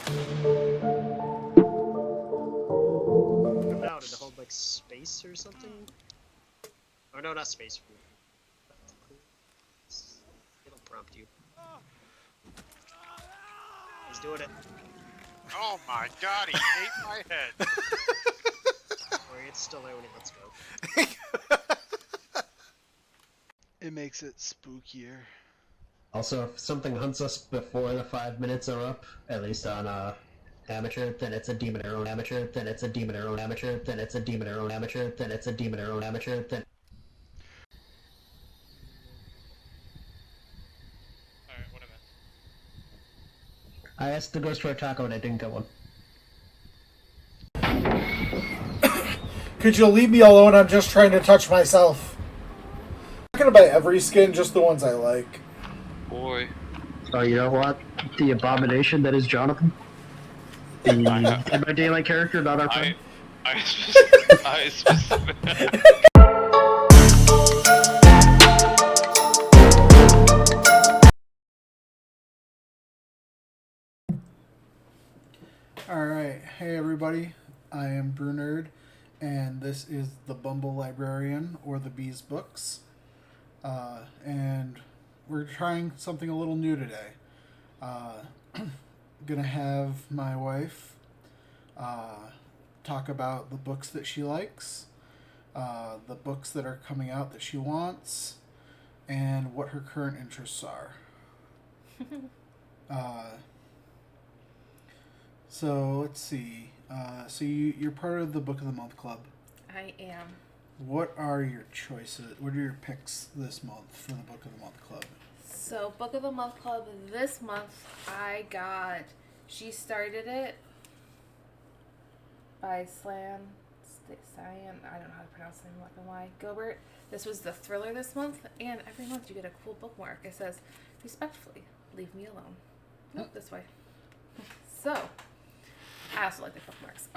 Out and hold like space or something. Oh no, not space. It'll prompt you. He's doing it. Oh my god, he ate my head. Or it's still there when he lets go. It makes it spookier. Also, if something hunts us before the 5 minutes are up, at least on amateur, then it's a demon or own amateur, then it's a demon or own amateur, then it's a demon or own amateur, then it's a demon or own amateur, then... Alright, what am I asked the ghost for a taco and I didn't get one. Could you leave me alone? I'm just trying to touch myself. I'm not gonna buy every skin, just the ones I like. Boy. Oh, you know what? The abomination that is Jonathan? The Dead by Daylight character, not our friend? I specifically... Alright, hey everybody, I am Brunerd, and this is the Bumble Librarian, or the Bees Books. And we're trying something a little new today. Gonna have my wife talk about the books that she likes, the books that are coming out that she wants, and what her current interests are. So let's see. So you're part of the Book of the Month Club. I am. What are your choices? What are your picks this month for the Book of the Month Club? So, Book of the Month Club this month, I got She Started It by Cyan, I don't know how to pronounce the name, not gonna lie, Gilbert. This was the thriller this month, and every month you get a cool bookmark. It says, respectfully, leave me alone. Nope, this way. So, I also like the bookmarks.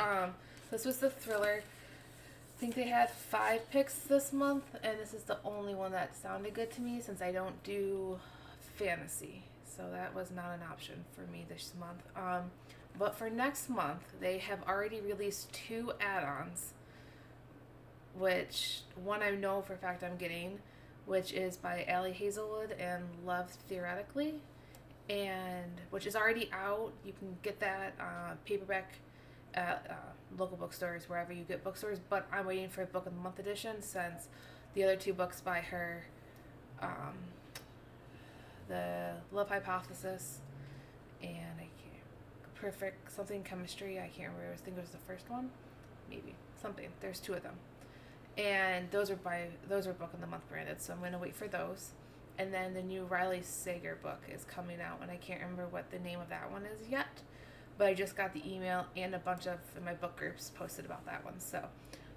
This was the thriller. I think they had 5 picks this month, and this is the only one that sounded good to me since I don't do fantasy. So that was not an option for me this month. But for next month, they have already released 2 add-ons, which one I know for a fact I'm getting, which is by Allie Hazelwood and Love Theoretically, and which is already out. You can get that paperback at local bookstores, wherever you get bookstores, but I'm waiting for a Book of the Month edition since the other 2 books by her, the Love Hypothesis and Perfect something Chemistry, I can't remember, I think it was the first one, maybe, something, there's 2 of them, and those are Book of the Month branded, so I'm going to wait for those. And then the new Riley Sager book is coming out, and I can't remember what the name of that one is yet, but I just got the email and a bunch of my book groups posted about that one. So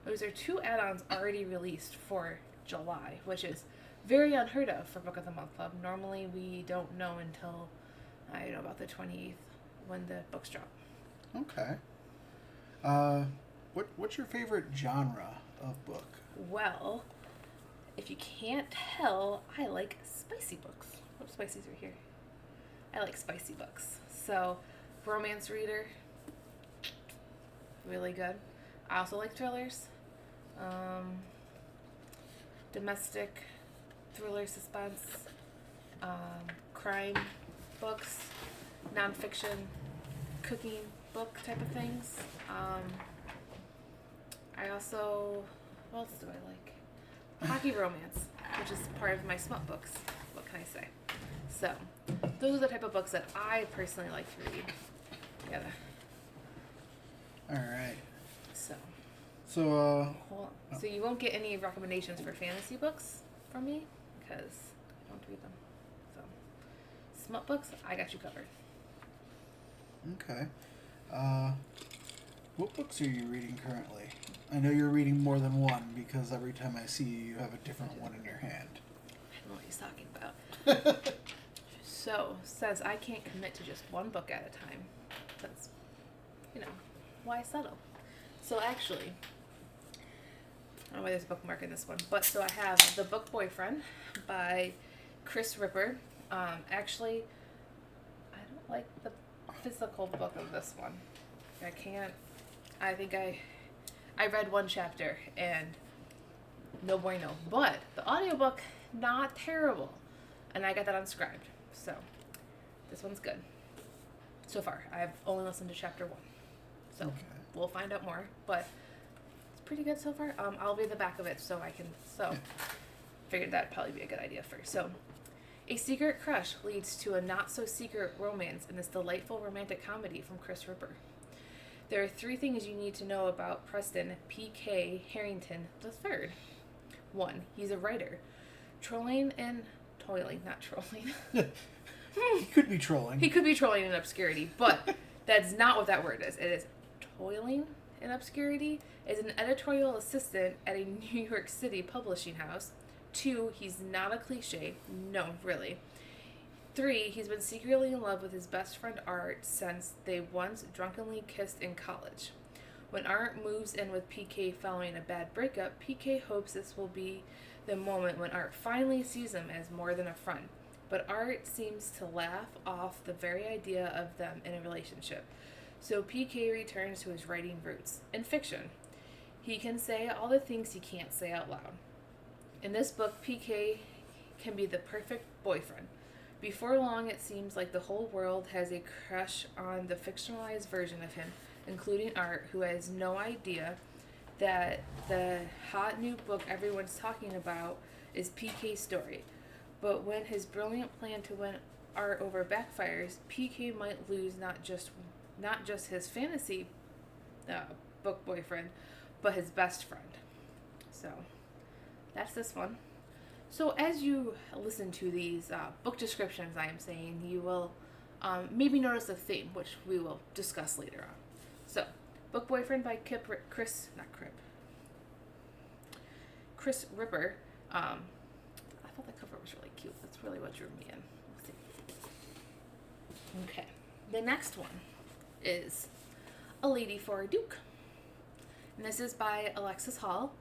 those are 2 add-ons already released for July, which is very unheard of for Book of the Month Club. Normally we don't know until, I don't know, about the 28th when the books drop. Okay. What's your favorite genre of book? Well, if you can't tell, I like spicy books. What spices are here? I like spicy books. So, romance reader, really good. I also like thrillers, domestic thriller, suspense, crime books, nonfiction, cooking book type of things. I also, what else do I like? Hockey romance, which is part of my smut books. What can I say? So, those are the type of books that I personally like to read. Yeah. All right. So. So. Hold on. So you won't get any recommendations for fantasy books from me because I don't read them. So, smut books, I got you covered. Okay. What books are you reading currently? I know you're reading more than one because every time I see you, you have a different one in your hand. I don't know what he's talking about. So, says I can't commit to just one book at a time. That's, why settle? So actually, I don't know why there's a bookmark in this one, but so I have The Book Boyfriend by Chris Ripper. Actually, I don't like the physical book of this one. I can't. I think I read one chapter and no bueno. But the audiobook, not terrible. And I got that unscribed. So this one's good. So far, I've only listened to chapter 1. So we'll find out more. But it's pretty good so far. I'll read the back of it so I can. So figured that'd probably be a good idea first. So a secret crush leads to a not-so-secret romance in this delightful romantic comedy from Chris Ripper. There are 3 things you need to know about Preston P.K. Harrington III. 1. He's a writer. Toiling, not trolling. He could be trolling. He could be trolling in obscurity, but that's not what that word is. It is toiling in obscurity. Is an editorial assistant at a New York City publishing house. 2, he's not a cliche. No, really. 3, he's been secretly in love with his best friend Art since they once drunkenly kissed in college. When Art moves in with PK following a bad breakup, PK hopes this will be the moment when Art finally sees him as more than a friend. But Art seems to laugh off the very idea of them in a relationship. So PK returns to his writing roots. In fiction, he can say all the things he can't say out loud. In this book, PK can be the perfect boyfriend. Before long, it seems like the whole world has a crush on the fictionalized version of him, including Art, who has no idea that the hot new book everyone's talking about is PK's story. But when his brilliant plan to win Art over backfires, PK might lose not just his fantasy book boyfriend, but his best friend. So that's this one. So as you listen to these book descriptions I am saying, you will maybe notice a theme, which we will discuss later on. So, Book Boyfriend by Chris Ripper. I thought the cover was really cute. That's really what drew me in. Let's see. Okay. The next one is A Lady for a Duke. And this is by Alexis Hall.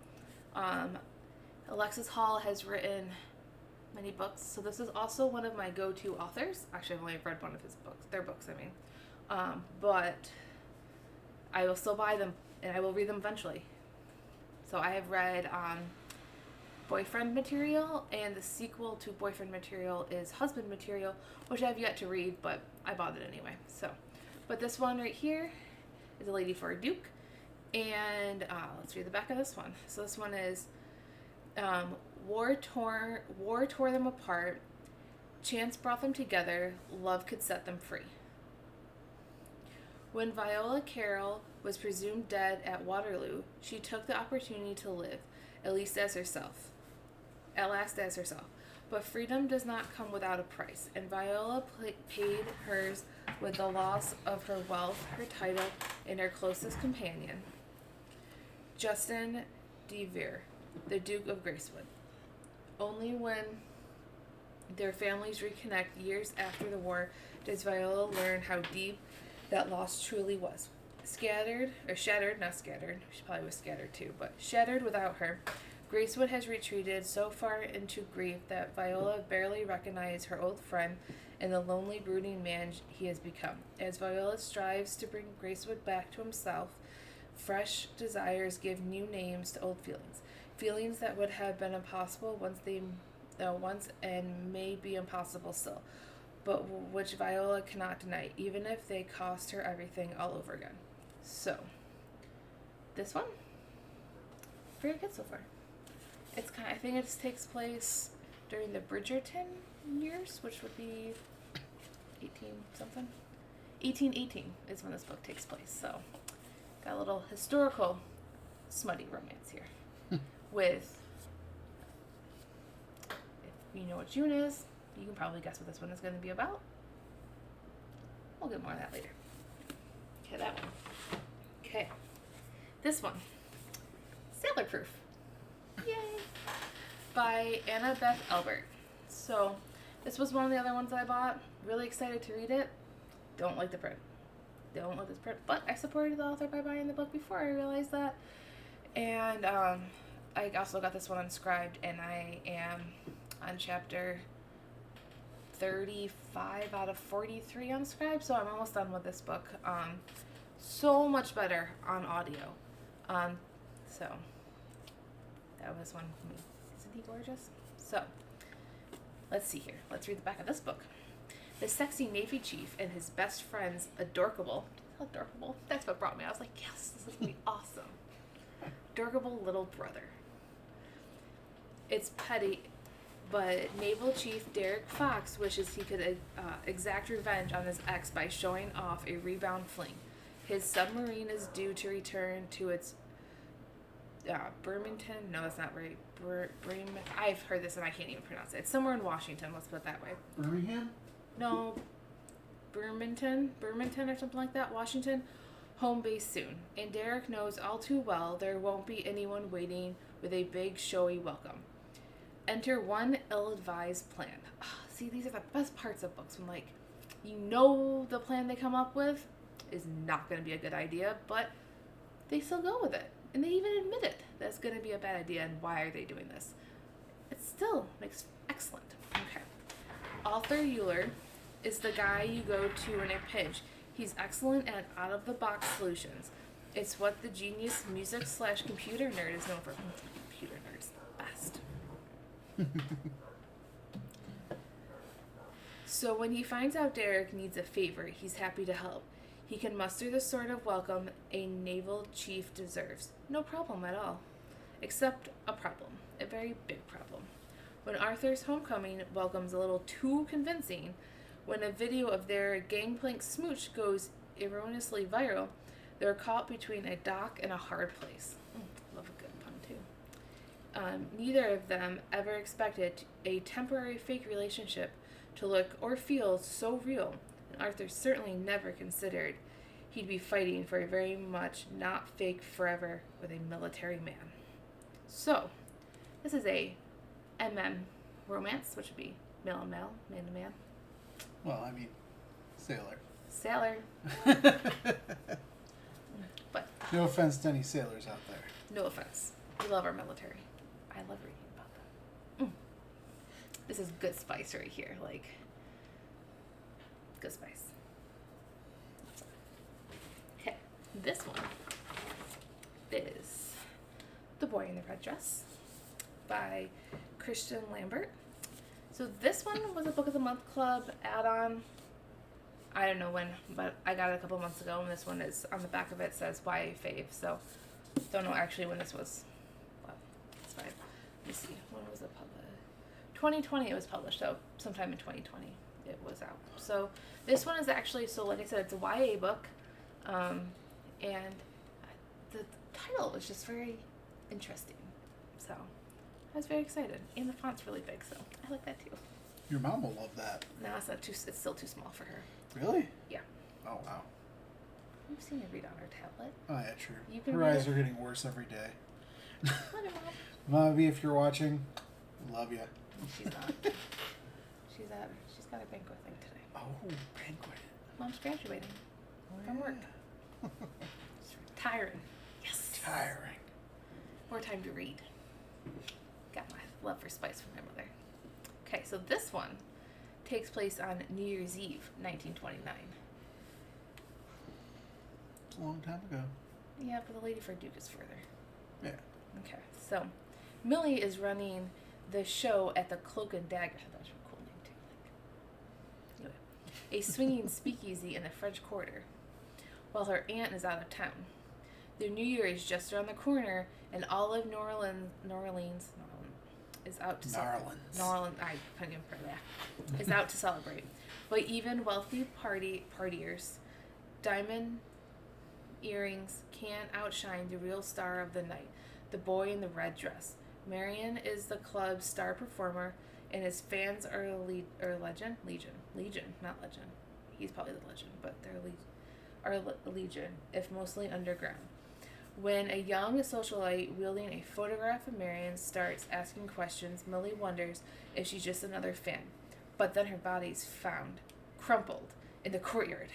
Alexis Hall has written many books, so this is also one of my go-to authors. Actually, I've only read one of their books, but I will still buy them, and I will read them eventually. So I have read Boyfriend Material, and the sequel to Boyfriend Material is Husband Material, which I have yet to read, but I bought it anyway. So, but this one right here is A Lady for a Duke, and let's read the back of this one. So this one is War tore them apart. Chance brought them together. Love could set them free. When Viola Carroll was presumed dead at Waterloo, she took the opportunity to live, at last as herself. But freedom does not come without a price, and Viola paid hers with the loss of her wealth, her title, and her closest companion, Justin de Vere, the Duke of Gracewood. Only when their families reconnect years after the war does Viola learn how deep that loss truly was. Shattered, she probably was scattered too, but shattered without her, Gracewood has retreated so far into grief that Viola barely recognizes her old friend and the lonely, brooding man he has become. As Viola strives to bring Gracewood back to himself, fresh desires give new names to old feelings that would have been impossible once and may be impossible still, but which Viola cannot deny, even if they cost her everything all over again. So, this one, very good so far. I think it takes place during the Bridgerton years, which would be 1818 is when this book takes place. So, got a little historical smutty romance here. With, if you know what June is, you can probably guess what this one is going to be about. We'll get more of that later. Okay, that one. Okay. This one. Sailor Proof. Yay! By Anna Beth Albert. So, this was one of the other ones that I bought. Really excited to read it. Don't like the print. Don't like this print. But I supported the author by buying the book before I realized that. And, I also got this one unscribed, and I am on chapter 35 out of 43 on Scribe, so I'm almost done with this book. So much better on audio. So that was one for me. Isn't he gorgeous? So let's see here. Let's read the back of this book. The sexy Navy chief and his best friend's adorkable. Adorkable. That's what brought me. I was like, yes, this is gonna be awesome. Adorkable little brother. It's petty, but Naval Chief Derek Fox wishes he could exact revenge on his ex by showing off a rebound fling. His submarine is due to return to its Birmingham. No, that's not right. I've heard this and I can't even pronounce it. It's somewhere in Washington. Let's put it that way. Birmingham? No, Birmingham or something like that. Washington, home base soon. And Derek knows all too well there won't be anyone waiting with a big showy welcome. Enter one ill-advised plan. See, these are the best parts of books when, like, you know the plan they come up with is not going to be a good idea, but they still go with it. And they even admit it. That's going to be a bad idea, and why are they doing this? It still makes excellent. Okay. Arthur Euler is the guy you go to in a pinch. He's excellent at out-of-the-box solutions. It's what the genius music/computer nerd is known for. Computer nerds, best. So when he finds out Derek needs a favor, he's happy to help. He can muster the sort of welcome a naval chief deserves. No problem at all. Except a problem. A very big problem. When Arthur's homecoming welcome's a little too convincing, when a video of their gangplank smooch goes erroneously viral, they're caught between a dock and a hard place. Love a good pun, too. Neither of them ever expected a temporary fake relationship to look or feel so real, and Arthur certainly never considered he'd be fighting for a very much not fake forever with a military man. So, this is a romance, which would be male and male, man to man. Well, I mean, sailor. Sailor. But no offense to any sailors out there. no offense. We love our military. I love reading about them. This is good spice right here. Like, good spice. Okay, this one is The Boy in the Red Dress by Christian Lambert. So this one was a Book of the Month Club add-on. I don't know when, but I got it a couple months ago, and this one is, on the back of it says YA Fave, so don't know actually when this was. Well, it's fine. Let me see. When was it published? 2020 it was published, so sometime in 2020 it was out. So this one is actually, so like I said, it's a YA book, and the title was just very interesting. So I was very excited, and the font's really big, so I like that too. Your mom will love that. No, it's not too. It's still too small for her. Really? Yeah. Oh, wow. You've seen her read on her tablet. Oh, yeah, true. You can Her read eyes it. are getting worse every day. Love you, Mom. Mommy, if you're watching, love you. She's not. She's got a banquet thing today. Oh, banquet. Mom's graduating from work. It's tiring. Yes. Tiring. More time to read. Got my love for spice from my mother. Okay, so this one takes place on New Year's Eve, 1929. It's a long time ago. Yeah, but the Lady for Duke is further. Yeah. Okay, so Millie is running the show at the Cloak and Dagger. That's a cool name too. Anyway, a swinging speakeasy in the French Quarter, while her aunt is out of town. Their New Year is just around the corner, and all of New Orleans is out to celebrate. I couldn't even put that. Is out to celebrate, but even wealthy partiers, diamond earrings can't outshine the real star of the night, the boy in the red dress. Marion is the club's star performer, and his fans are legion, not legend. He's probably the legend, but they're legion, if mostly underground. When a young socialite wielding a photograph of Marion starts asking questions, Millie wonders if she's just another fan. But then her body's found, crumpled, in the courtyard,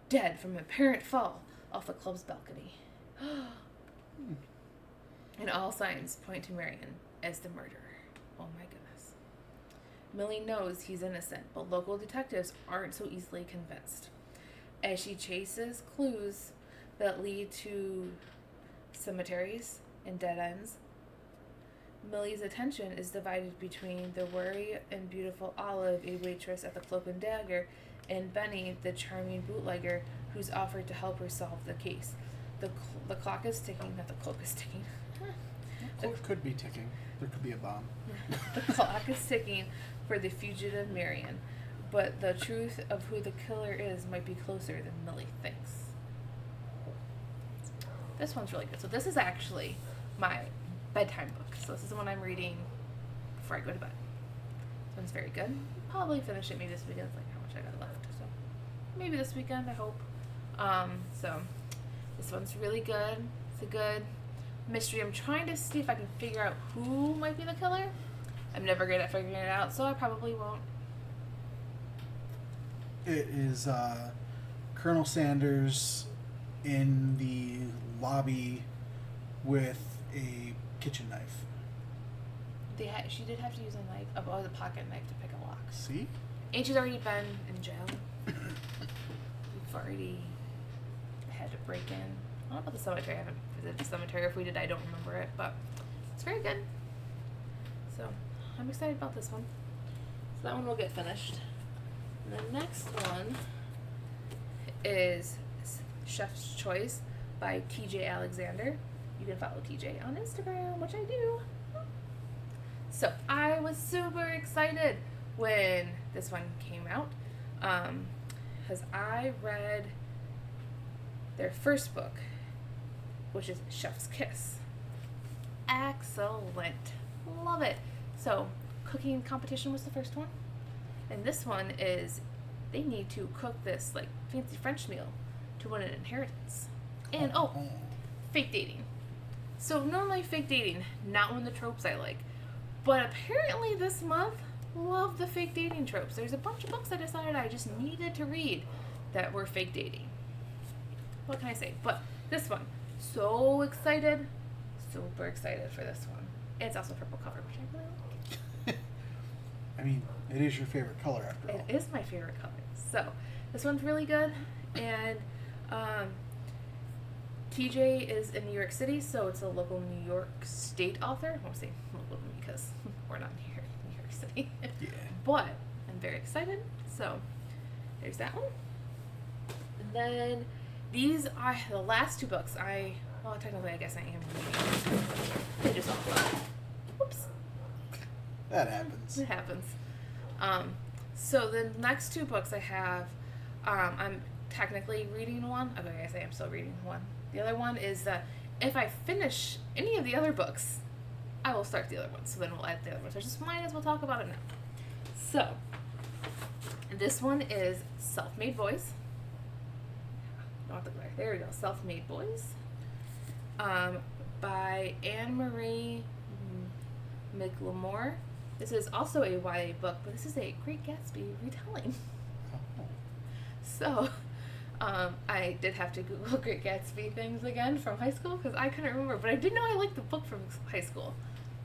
dead from apparent fall off the club's balcony. And all signs point to Marion as the murderer. Oh my goodness. Millie knows he's innocent, but local detectives aren't so easily convinced. As she chases clues that lead to cemeteries and dead ends, Millie's attention is divided between the wary and beautiful Olive, a waitress at the Cloak and Dagger, and Benny, the charming bootlegger who's offered to help her solve the case. The clock is ticking, not the cloak is ticking. The clock could be ticking. There could be a bomb. The clock is ticking for the fugitive Marion, but the truth of who the killer is might be closer than Millie thinks. This one's really good. So this is actually my bedtime book. So this is the one I'm reading before I go to bed. This one's very good. Probably finish it maybe this weekend. It's like how much I got left. So maybe this weekend, I hope. So this one's really good. It's a good mystery. I'm trying to see if I can figure out who might be the killer. I'm never good at figuring it out, so I probably won't. It is Colonel Sanders in the lobby with a kitchen knife. She did have to use a knife, a pocket knife to pick a lock. See? And she's already been in jail. We've already had to break in. I don't know about the cemetery. I haven't visited the cemetery. If we did, I don't remember it, but it's very good. So I'm excited about this one. So that one will get finished. And the next one is Chef's Choice by TJ Alexander. You can follow TJ on Instagram, which I do. So I was super excited when this one came out, because I read their first book, which is Chef's Kiss. Excellent. Love it. So cooking competition was the first one, and this one is they need to cook this like fancy French meal to win an inheritance. And fake dating. So normally fake dating, not one of the tropes I like. But apparently this month, love the fake dating tropes. There's a bunch of books I decided I just needed to read that were fake dating. What can I say? But this one, so excited. Super excited for this one. And it's also purple cover, which I really like. I mean, it is your favorite color after all. It is my favorite color. So this one's really good. And TJ is in New York City, so it's a local New York State author. I won't say local because we're not here in New York City. Yeah. But I'm very excited. So there's that one. And then these are the last two books well, technically I guess I am reading. They just all fell. Whoops. That happens. It happens. So the next two books I have, I'm technically reading one. Okay, I guess I am still reading one. The other one is that if I finish any of the other books, I will start the other one. So then we'll add the other one. So I just might as well talk about it now. So, this one is Self-Made Boys. I want the glare. There we go. Self-Made Boys. By Anne-Marie McLemore. This is also a YA book, but this is a Great Gatsby retelling. Oh. So, I did have to Google Great Gatsby things again from high school because I couldn't remember, but I did know I liked the book from high school.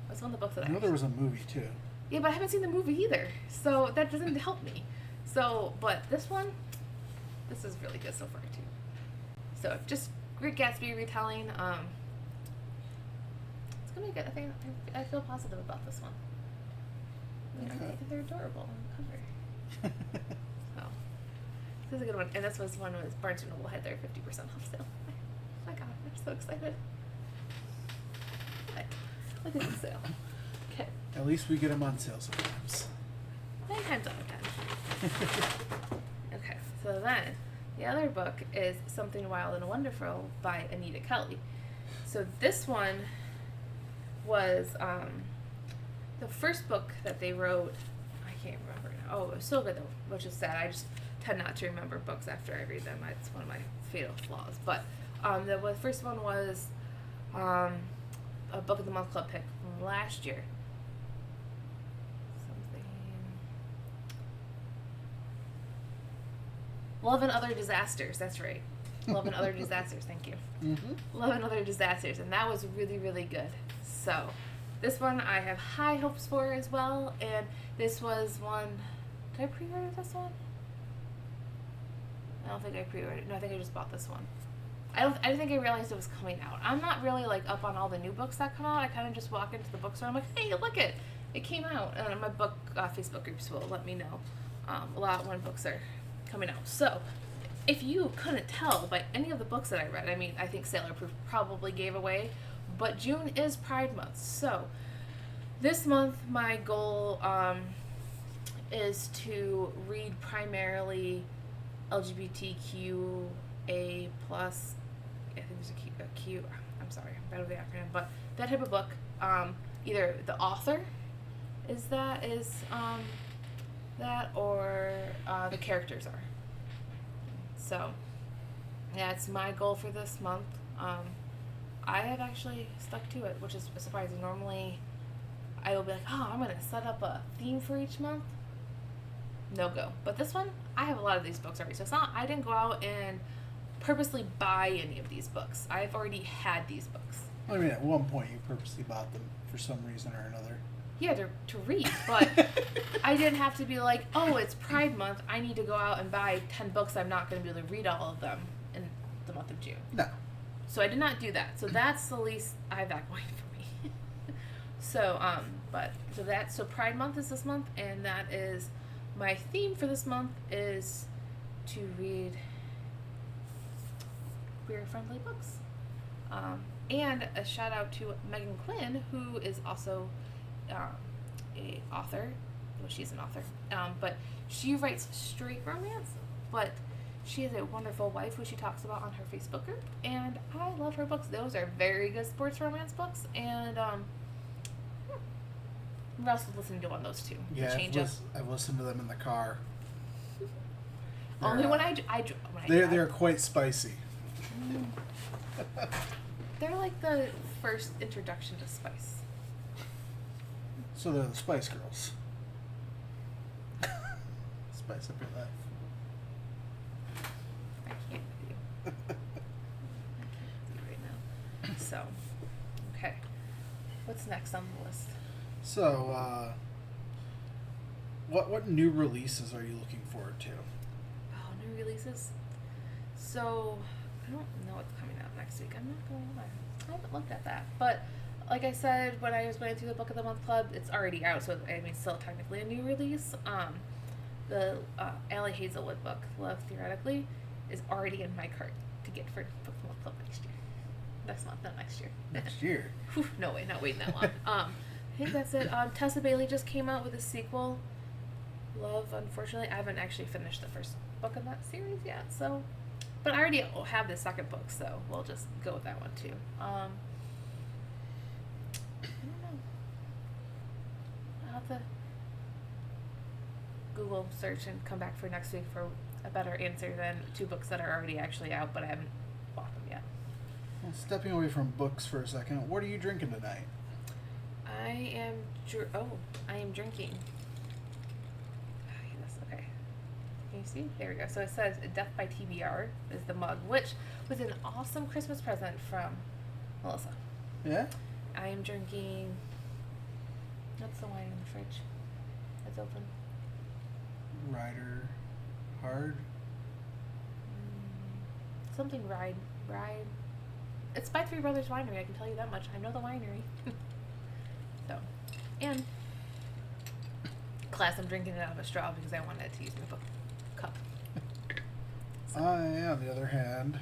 That's one of the books that I know there was a movie too. Yeah, but I haven't seen the movie either, so that doesn't help me. So, but this is really good so far too. So, just Great Gatsby retelling. It's gonna be good. I feel positive about this one. I think they're adorable on the cover. So. This is a good one, and this was one was Barnes & Noble had their 50% off sale. Oh my god, I'm so excited. Okay. Look at the sale. Okay. At least we get them on sale sometimes. 9 times out of 10. Okay, so then the other book is Something Wild and Wonderful by Anita Kelly. So this one was the first book that they wrote. I can't remember now. Oh, it was so good though, which is sad. I just tend not to remember books after I read them. It's one of my fatal flaws. But the first one was a Book of the Month Club pick from last year. Love and Other Disasters. That's right. Love and Other Disasters. Thank you. Mm-hmm. Love and Other Disasters. And that was really, really good. So This one I have high hopes for as well, and this was one. Did I pre-order this one? I don't think I pre-ordered it. No, I think I just bought this one. I don't think I realized it was coming out. I'm not really like up on all the new books that come out. I kind of just walk into the bookstore. I'm like, hey, look it came out. And my book Facebook groups will let me know a lot when books are coming out. So, if you couldn't tell by any of the books that I read, I mean, I think Sailor Proof probably gave away, but June is Pride Month. So, this month my goal is to read primarily LGBTQA plus. I think there's a Q. I'm sorry, I'm bad with the acronym, but that type of book. Either the author is that or the characters are. So, yeah, it's my goal for this month. I have actually stuck to it, which is surprising. Normally, I will be like, oh, I'm gonna set up a theme for each month. No go. But this one, I have a lot of these books already, so it's not. I didn't go out and purposely buy any of these books. I've already had these books. I mean, at one point you purposely bought them for some reason or another. Yeah, to read, but I didn't have to be like, oh, it's Pride Month, I need to go out and buy 10 books. I'm not going to be able to read all of them in the month of June. No. So I did not do that. So that's the least I have that going for me. So Pride Month is this month, and that is my theme for this month is to read queer-friendly books. And a shout out to Megan Quinn, who is also a author. Well, she's an author, but she writes straight romance, but she is a wonderful wife who she talks about on her Facebook group, and I love her books. Those are very good sports romance books, and we're also listening to one of those too. Yeah, I've listened to them in the car. Only when I they're quite spicy. They're like the first introduction to spice. So they're the Spice Girls. Spice up your life. I can't with you. I can't with you right now. So, okay. What's next on the list? So, what new releases are you looking forward to? Oh, new releases? So, I don't know what's coming out next week. I'm not going to lie. I haven't looked at that. But, like I said, when I was going through the Book of the Month Club, it's already out, so I mean, still technically a new release. The Allie Hazelwood book, Love Theoretically, is already in my cart to get for Book of the Month Club next year. Next month, not next year. Next year? Whew, no way, not waiting that long. I think that's it. Tessa Bailey just came out with a sequel, Love, unfortunately. I haven't actually finished the first book in that series yet, so... But I already have the second book, so we'll just go with that one, too. I don't know. I'll have to Google search and come back for next week for a better answer than 2 books that are already actually out, but I haven't bought them yet. Well, stepping away from books for a second, what are you drinking tonight? I am drinking. Yes, okay. Can you see? There we go. So it says Death by TBR is the mug, which was an awesome Christmas present from Melissa. Yeah? I am drinking... What's the wine in the fridge? It's open. Rider Hard? Something Ride. It's by Three Brothers Winery, I can tell you that much. I know the winery. So, and class, I'm drinking it out of a straw because I wanted to use my book cup. So. I, on the other hand,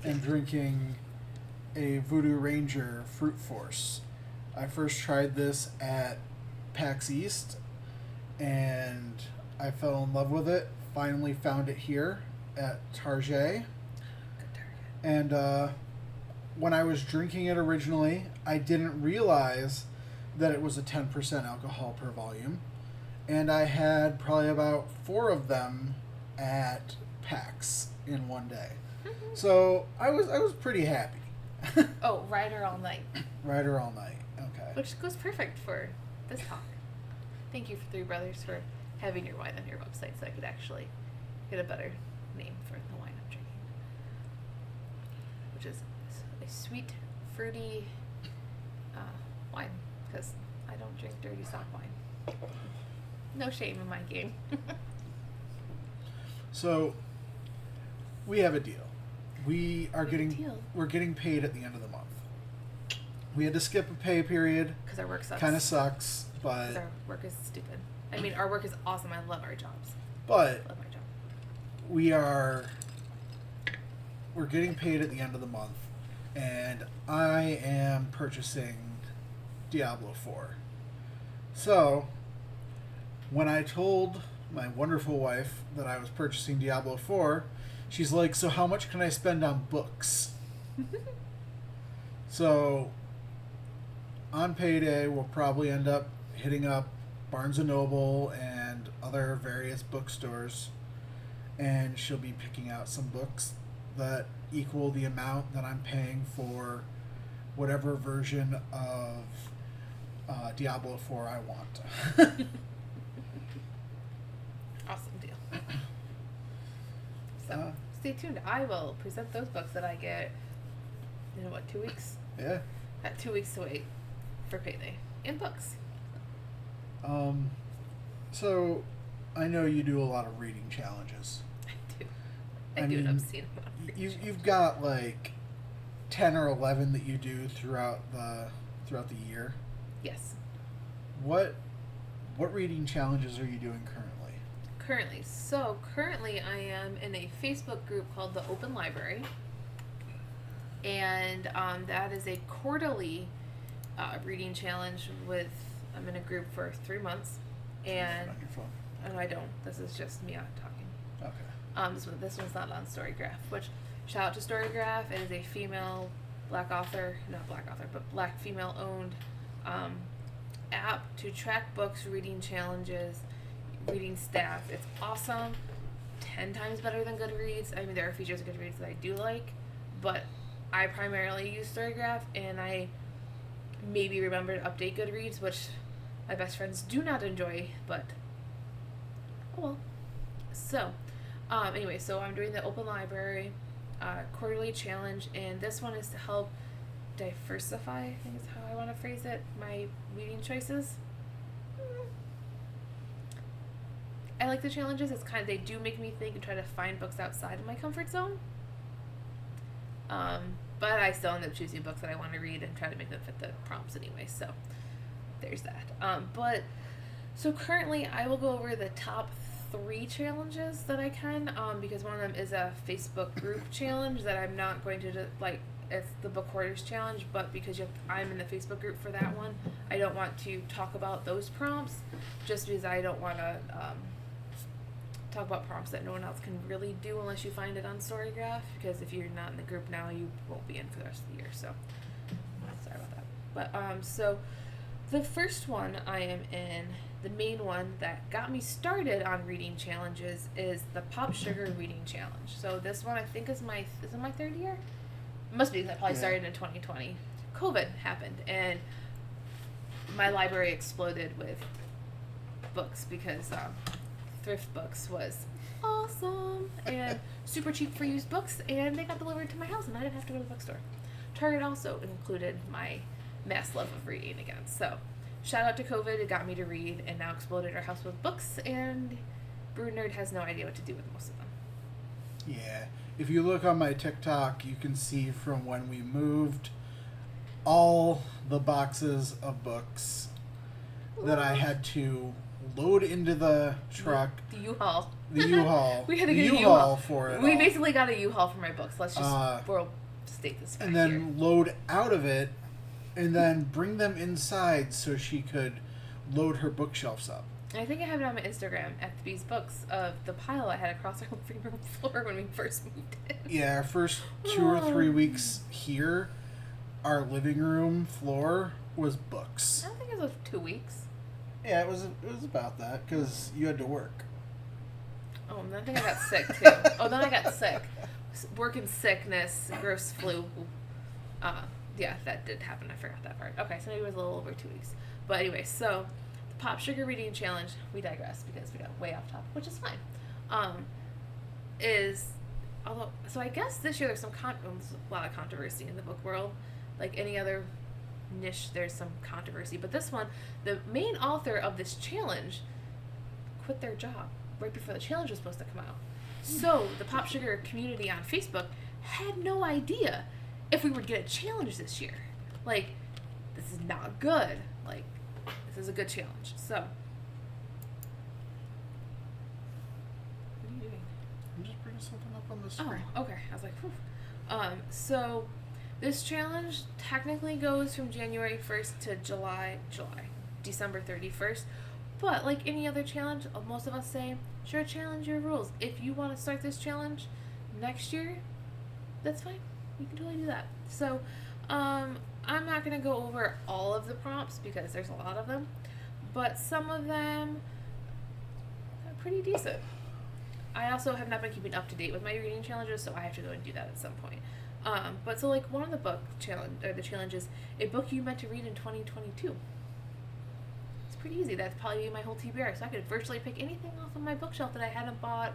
am drinking a Voodoo Ranger Fruit Force. I first tried this at PAX East, and I fell in love with it. Finally found it here at Target. And when I was drinking it originally, I didn't realize that it was a 10% alcohol per volume. And I had probably about 4 of them at PAX in one day. So I was pretty happy. Oh, Rider All Night. Rider All Night. Okay. Which goes perfect for this talk. Thank you, Three Brothers, for having your wine on your website so I could actually get a better name for the wine I'm drinking. Which is a sweet, fruity wine. because I don't drink dirty sock wine. No shame in my game. So, we have a deal. We are We have a getting deal. we're getting paid at the end of the month. We had to skip a pay period. Because our work sucks. Kind of sucks, but Because our work is stupid. I mean, our work is awesome. I love our jobs. but Love my job. we're getting paid at the end of the month, and I am purchasing Diablo 4. So, when I told my wonderful wife that I was purchasing Diablo 4, she's like, "So how much can I spend on books?" So, on payday, we'll probably end up hitting up Barnes & Noble and other various bookstores, and she'll be picking out some books that equal the amount that I'm paying for whatever version of Diablo 4 I want. Awesome deal. So, Uh, stay tuned. I will present those books that I get in, 2 weeks? yeah. Got 2 weeks to wait for payday. And books. So, I know you do a lot of reading challenges. I do. I I do an mean, obscene amount of reading. You've got like 10 or 11 that you do throughout the year. Yes. What reading challenges are you doing currently? Currently I am in a Facebook group called the Open Library. And that is a quarterly reading challenge I'm in a group for 3 months. And On your phone. I don't. This is just me out talking. Okay. This one's not on Storygraph, which shout out to Storygraph. It is a female black female owned app to track books, reading challenges, reading stats. It's awesome. 10 times better than Goodreads. I mean, there are features of Goodreads that I do like, but I primarily use Storygraph, and I maybe remember to update Goodreads, which my best friends do not enjoy, but oh well. So, anyway, so I'm doing the Open Library quarterly challenge, and this one is to help diversify, I think is how I want to phrase it, my reading choices. I like the challenges. They do make me think and try to find books outside of my comfort zone. But I still end up choosing books that I want to read and try to make them fit the prompts anyway. So there's that. So currently I will go over the top 3 challenges that I can, because one of them is a Facebook group challenge that I'm not going to it's the book hoarders challenge, but because I'm in the Facebook group for that one, I don't want to talk about those prompts, just because I don't want to talk about prompts that no one else can really do unless you find it on Storygraph, because if you're not in the group now, you won't be in for the rest of the year, so sorry about that. But so the first one I am in, the main one that got me started on reading challenges, is the Pop Sugar Reading Challenge. So this one I think is my 3rd year? It must be, because I probably started in 2020. COVID happened, and my library exploded with books because Thrift Books was awesome and super cheap for used books, and they got delivered to my house and I didn't have to go to the bookstore. Target also included my mass love of reading again. So shout out to COVID, it got me to read and now exploded our house with books, and Brew Nerd has no idea what to do with most of them. Yeah. If you look on my TikTok, you can see from when we moved all the boxes of books that I had to load into the truck. The U-Haul. The U-Haul. We had to the get a U-Haul for it. We all. basically got a U-Haul for my books. Let's just world state this back And then here. load out of it, and then bring them inside so she could load her bookshelves up. I think I have it on my Instagram at the Bees Books of the pile I had across our living room floor when we first moved in. Yeah, our first 2 or 3 weeks here, our living room floor was books. I don't think it was 2 weeks. Yeah, it was about that because you had to work. Oh, and then I think I got sick too. Then I got sick. Working sickness, gross flu. Yeah, that did happen. I forgot that part. Okay, so maybe it was a little over 2 weeks. But anyway, so the Pop Sugar Reading Challenge, we digress because we got way off topic, which is fine. So I guess this year there's a lot of controversy in the book world, like any other niche, there's some controversy. But this one, the main author of this challenge quit their job right before the challenge was supposed to come out. So the Pop Sugar community on Facebook had no idea if we would get a challenge this year. Like, this is not good. Like, this is a good challenge. So, what are you doing? I'm just bringing something up on the screen. Oh, okay. I was like, whew. So this challenge technically goes from January 1st to December 31st. But like any other challenge, most of us say, sure, challenge your rules. If you want to start this challenge next year, that's fine. You can totally do that. So, I'm not going to go over all of the prompts because there's a lot of them, but some of them are pretty decent. I also have not been keeping up to date with my reading challenges, so I have to go and do that at some point. But so like one of the book challenge or the challenges, a book you meant to read in 2022. It's pretty easy. That's probably my whole TBR. So I could virtually pick anything off of my bookshelf that I hadn't bought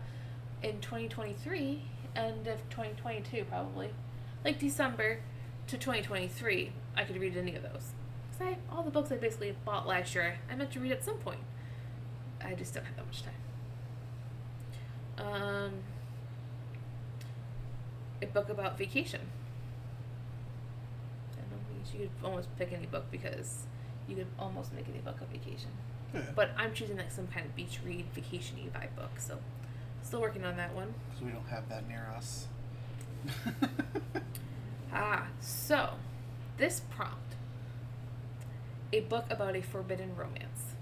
in 2023, end of 2022 probably, like December to 2023. I could read any of those. Cause all the books I basically bought last year, I meant to read at some point. I just don't have that much time. A book about vacation. I don't know, you could almost pick any book because you could almost make any book a vacation. Yeah. But I'm choosing like some kind of beach read, vacation-y vibe book, so still working on that one. Because we don't have that near us. So this prompt, a book about a forbidden romance.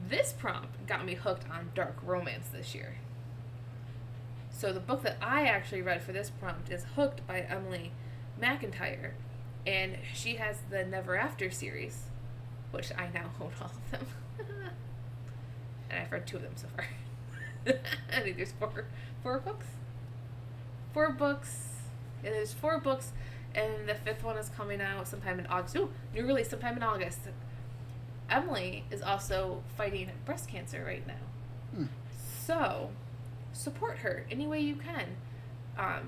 This prompt got me hooked on dark romance this year. So the book that I actually read for this prompt is Hooked by Emily McIntyre, and she has the Never After series, which I now own all of them. And I've read 2 of them so far. I think there's four books. 4 books. Yeah, there's 4 books, and the 5th one is coming out sometime in August. Ooh, new release sometime in August. Emily is also fighting breast cancer right now. So support her any way you can.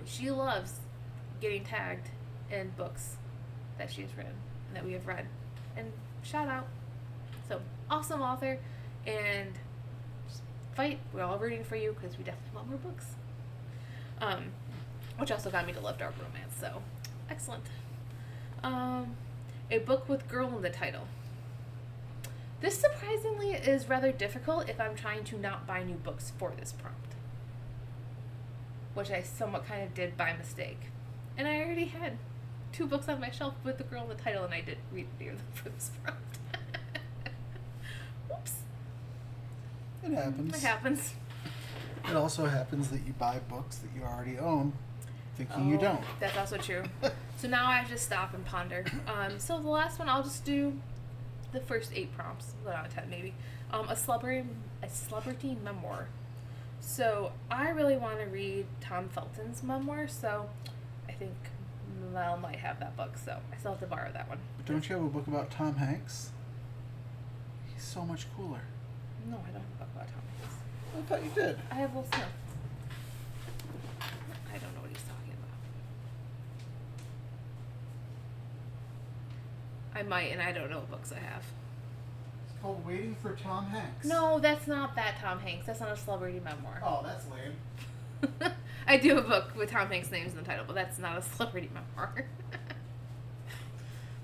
She loves getting tagged in books that she's written and that we have read. And shout out. So, awesome author. And just fight. We're all rooting for you because we definitely want more books. Which also got me to love dark romance. So, excellent. A book with girl in the title. This surprisingly is rather difficult if I'm trying to not buy new books for this prompt. Which I somewhat kind of did by mistake. And I already had 2 books on my shelf with the girl in the title, and I didn't read any of them for this prompt. Whoops. It happens. It happens. It also happens that you buy books that you already own, thinking you don't. That's also true. So now I have to stop and ponder. So the last one, I'll just do the first 8 prompts, well, not 10 maybe. A celebrity memoir. So I really want to read Tom Felton's memoir, so I think Mel might have that book, so I still have to borrow that one. But don't you have a book about Tom Hanks? He's so much cooler. No, I don't have a book about Tom Hanks. I thought you did. I have Will Smith. I don't know what he's talking about. I might, and I don't know what books I have. It's called Waiting for Tom Hanks. No, that's not that Tom Hanks. That's not a celebrity memoir. Oh, that's lame. I do have a book with Tom Hanks' names in the title, but that's not a celebrity memoir.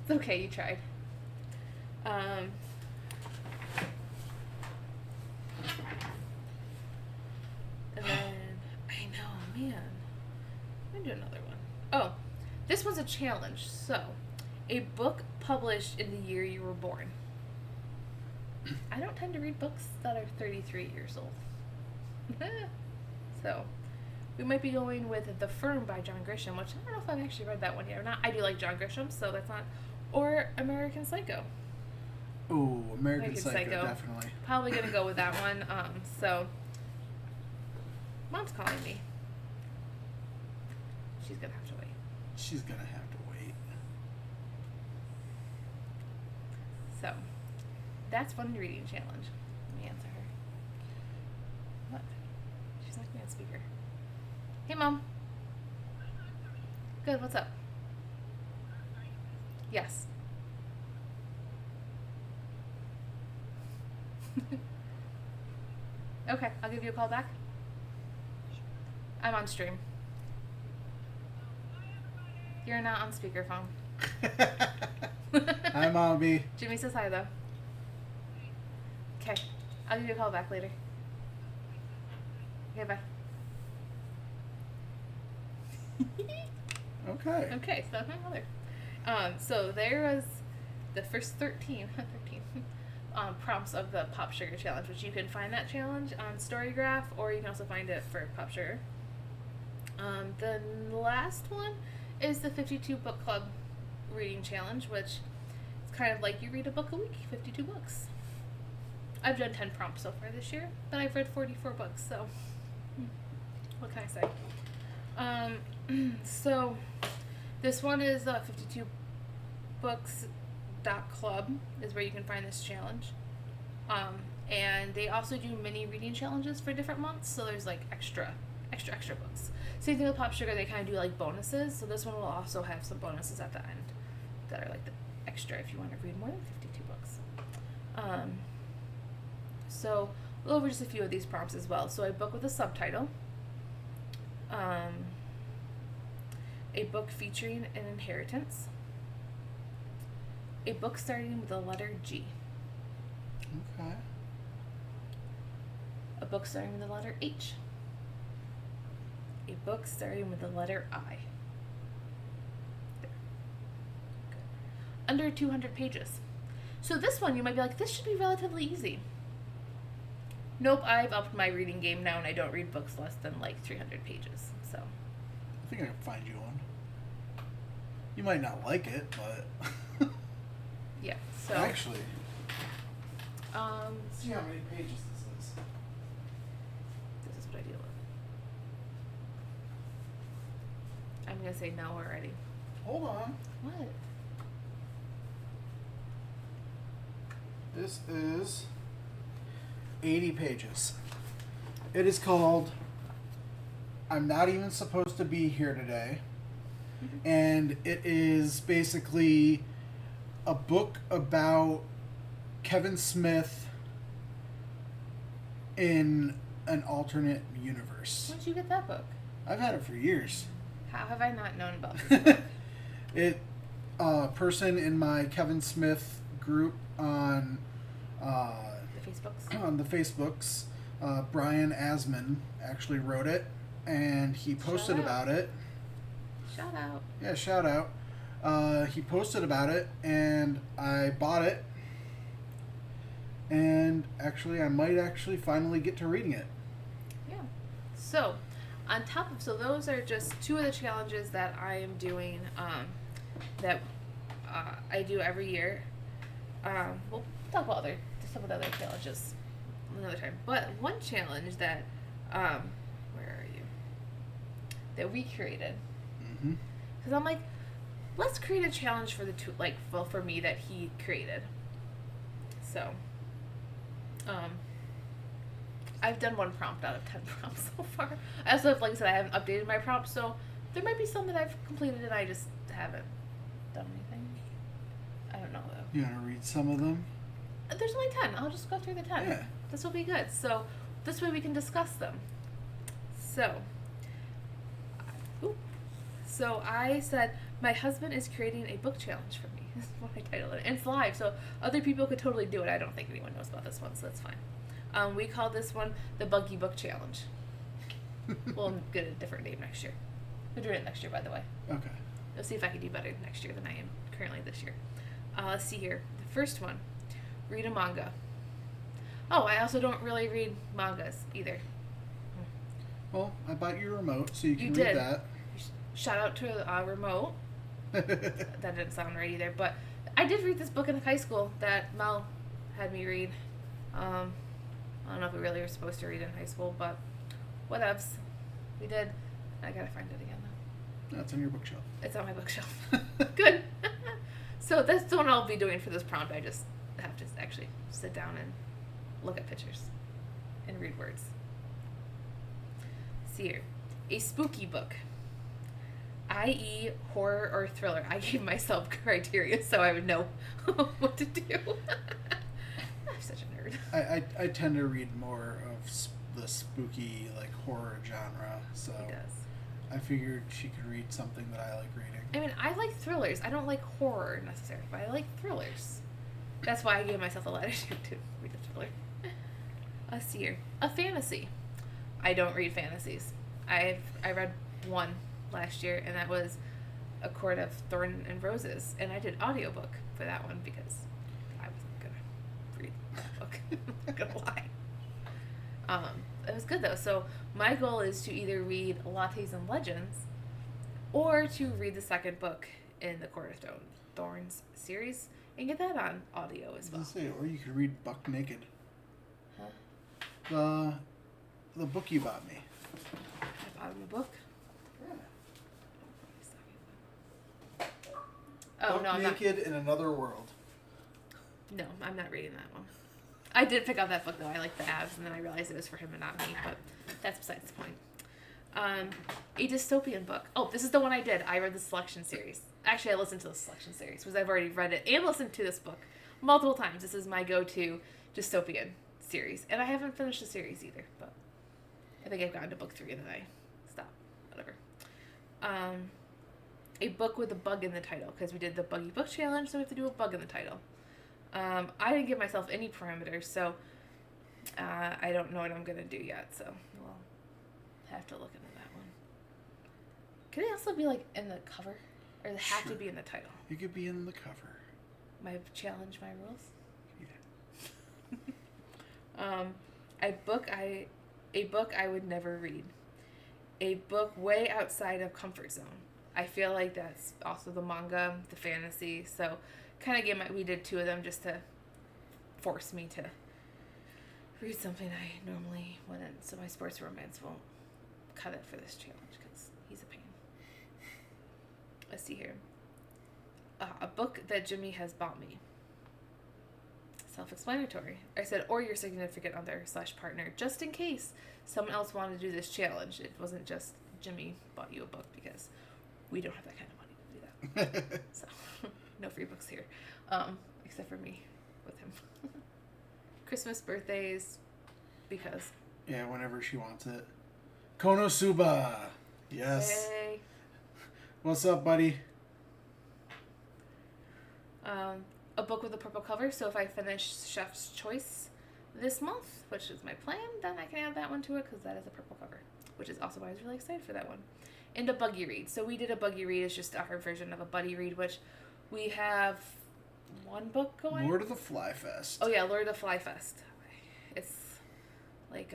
It's okay, you tried. And then, I know, man. I'm going to do another one. Oh, this one's a challenge. So, a book published in the year you were born. I don't tend to read books that are 33 years old. So, we might be going with The Firm by John Grisham, which I don't know if I've actually read that one yet or not. I do like John Grisham, so that's not. Or American Psycho. Ooh, American Psycho, definitely. Probably gonna go with that one. So, Mom's calling me. She's gonna have to wait. She's gonna have to wait. So, that's one reading challenge. Let me answer her. What? She's not gonna speaker. Hey, Mom. Good. What's up? Yes. Okay, I'll give you a call back. I'm on stream. You're not on speakerphone. Hi, Mommy. Jimmy says hi, though. Okay, I'll give you a call back later. Okay, bye. Okay. Okay, so that's my mother. So there was the first 13 prompts of the Pop Sugar Challenge, which you can find that challenge on Storygraph, or you can also find it for Pop Sugar. The last one is the 52 Book Club Reading Challenge, which is kind of like you read a book a week, 52 books. I've done 10 prompts so far this year, but I've read 44 books, so what can I say? So this one is 52books.club is where you can find this challenge. And they also do mini reading challenges for different months, so there's like extra books. Same thing with Pop Sugar, they kind of do like bonuses, so this one will also have some bonuses at the end that are like the extra if you want to read more than 52 books. So we'll go over just a few of these prompts as well. So a book with a subtitle, a book featuring an inheritance, a book starting with the letter G, Okay. a book starting with the letter H, a book starting with the letter I. There. Good. Under 200 pages. So this one you might be like, this should be relatively easy. Nope, I've upped my reading game now and I don't read books less than like 300 pages. So I think I can find you one. You might not like it, but yeah. So actually, let's see how many pages this is. this is what I deal with. I'm gonna say no already. Hold on. What? This is 80 pages. It is called I'm Not Even Supposed to Be Here Today. And it is basically a book about Kevin Smith in an alternate universe. When did you get that book? I've had it for years. How have I not known about this book? Person in my Kevin Smith group on The Facebooks? on the Facebooks, Brian Asman actually wrote it, and he posted Shout out. about it. Shout out. Yeah, shout out. He posted about it, and I bought it. And actually, I might actually finally get to reading it. Yeah. So, on top of, so those are just two of the challenges that I am doing, that I do every year. We'll talk about some of the other challenges another time. But one challenge that, where are you? That we created. Mm-hmm. Because I'm like, let's create a challenge for the two, like, well, for me that he created. So, I've done one prompt out of 10 prompts so far. I also have, like I said, I haven't updated my prompts, so there might be some that I've completed and I just haven't done anything. I don't know though. You want to read some of them? There's only 10. I'll just go through the 10. Yeah. This will be good. So this way we can discuss them. So I said, my husband is creating a book challenge for me. This is what I titled it. And it's live, so other people could totally do it. I don't think anyone knows about this one, so that's fine. We call this one the Buggy Book Challenge. We'll get a different name next year. We're doing it next year, by the way. Okay. Let's see if I can do better next year than I am currently this year. Let's see here. The first one, read a manga. Oh, I also don't really read mangas either. Well, I bought you a remote, so you can You read did. that. Shout out to Remote. That didn't sound right either, but I did read this book in high school that Mel had me read. I don't know if we really were supposed to read in high school, but whatevs. We did. I gotta find it again though. That's on your bookshelf. It's on my bookshelf. Good. So that's the one I'll be doing for this prompt. I just have to actually sit down and look at pictures and read words. See here. A spooky book. I.e. horror or thriller. I gave myself criteria so I would know what to do. I'm such a nerd. I tend to read more of the spooky, like, horror genre, so He does. I figured she could read something that I like reading. I mean, I like thrillers. I don't like horror necessarily, but I like thrillers. That's why I gave myself the latitude to read a thriller. Let's see here. A fantasy. I don't read fantasies. I read one last year, and that was A Court of Thorn and Roses, and I did audiobook for that one because I wasn't gonna read that book. I'm not gonna lie. It was good though. So my goal is to either read Lattes and Legends, or to read the second book in the Court of Thorns series and get that on audio as well. Or you could read Buck Naked. Huh? The book you bought me. I bought him a book. Yeah. Oh Buck no, I'm not. Naked in Another World. No, I'm not reading that one. I did pick up that book though. I like the abs, and then I realized it was for him and not me. But that's besides the point. A dystopian book. Oh, this is the one I did. I read the Selection series. Actually, I listened to the Selection series because I've already read it and listened to this book multiple times. This is my go-to dystopian series, and I haven't finished the series either. But I think I've gotten to book 3 and then I stopped. Whatever. A book with a bug in the title because we did the Buggy Book Challenge, so we have to do a bug in the title. I didn't give myself any parameters, so I don't know what I'm gonna do yet. So we'll have to look into that one. Can it also be like in the cover, or does it have to be in the title? You could be in the cover. My challenge, my rules. Yeah. A book I would never read. A book way outside of comfort zone. I feel like that's also the manga, the fantasy. So, kind of we did 2 of them just to force me to read something I normally wouldn't. So my sports romance won't cut it for this challenge because he's a pain. Let's see here. A book that Jimmy has bought me. Self-explanatory. I said, or your significant other / partner, just in case someone else wanted to do this challenge. It wasn't just Jimmy bought you a book because we don't have that kind of money to do that. So, no free books here, except for me with him. Christmas, birthdays, because. Yeah, whenever she wants it. Konosuba. Yes. Hey. What's up, buddy? A book with a purple cover. So if I finish Chef's Choice this month, which is my plan, then I can add that one to it because that is a purple cover, which is also why I was really excited for that one. And a buggy read. So we did a buggy read. It's just our version of a buddy read, which we have one book going. Lord of the Fly Fest. Oh yeah, Lord of the Fly Fest. It's like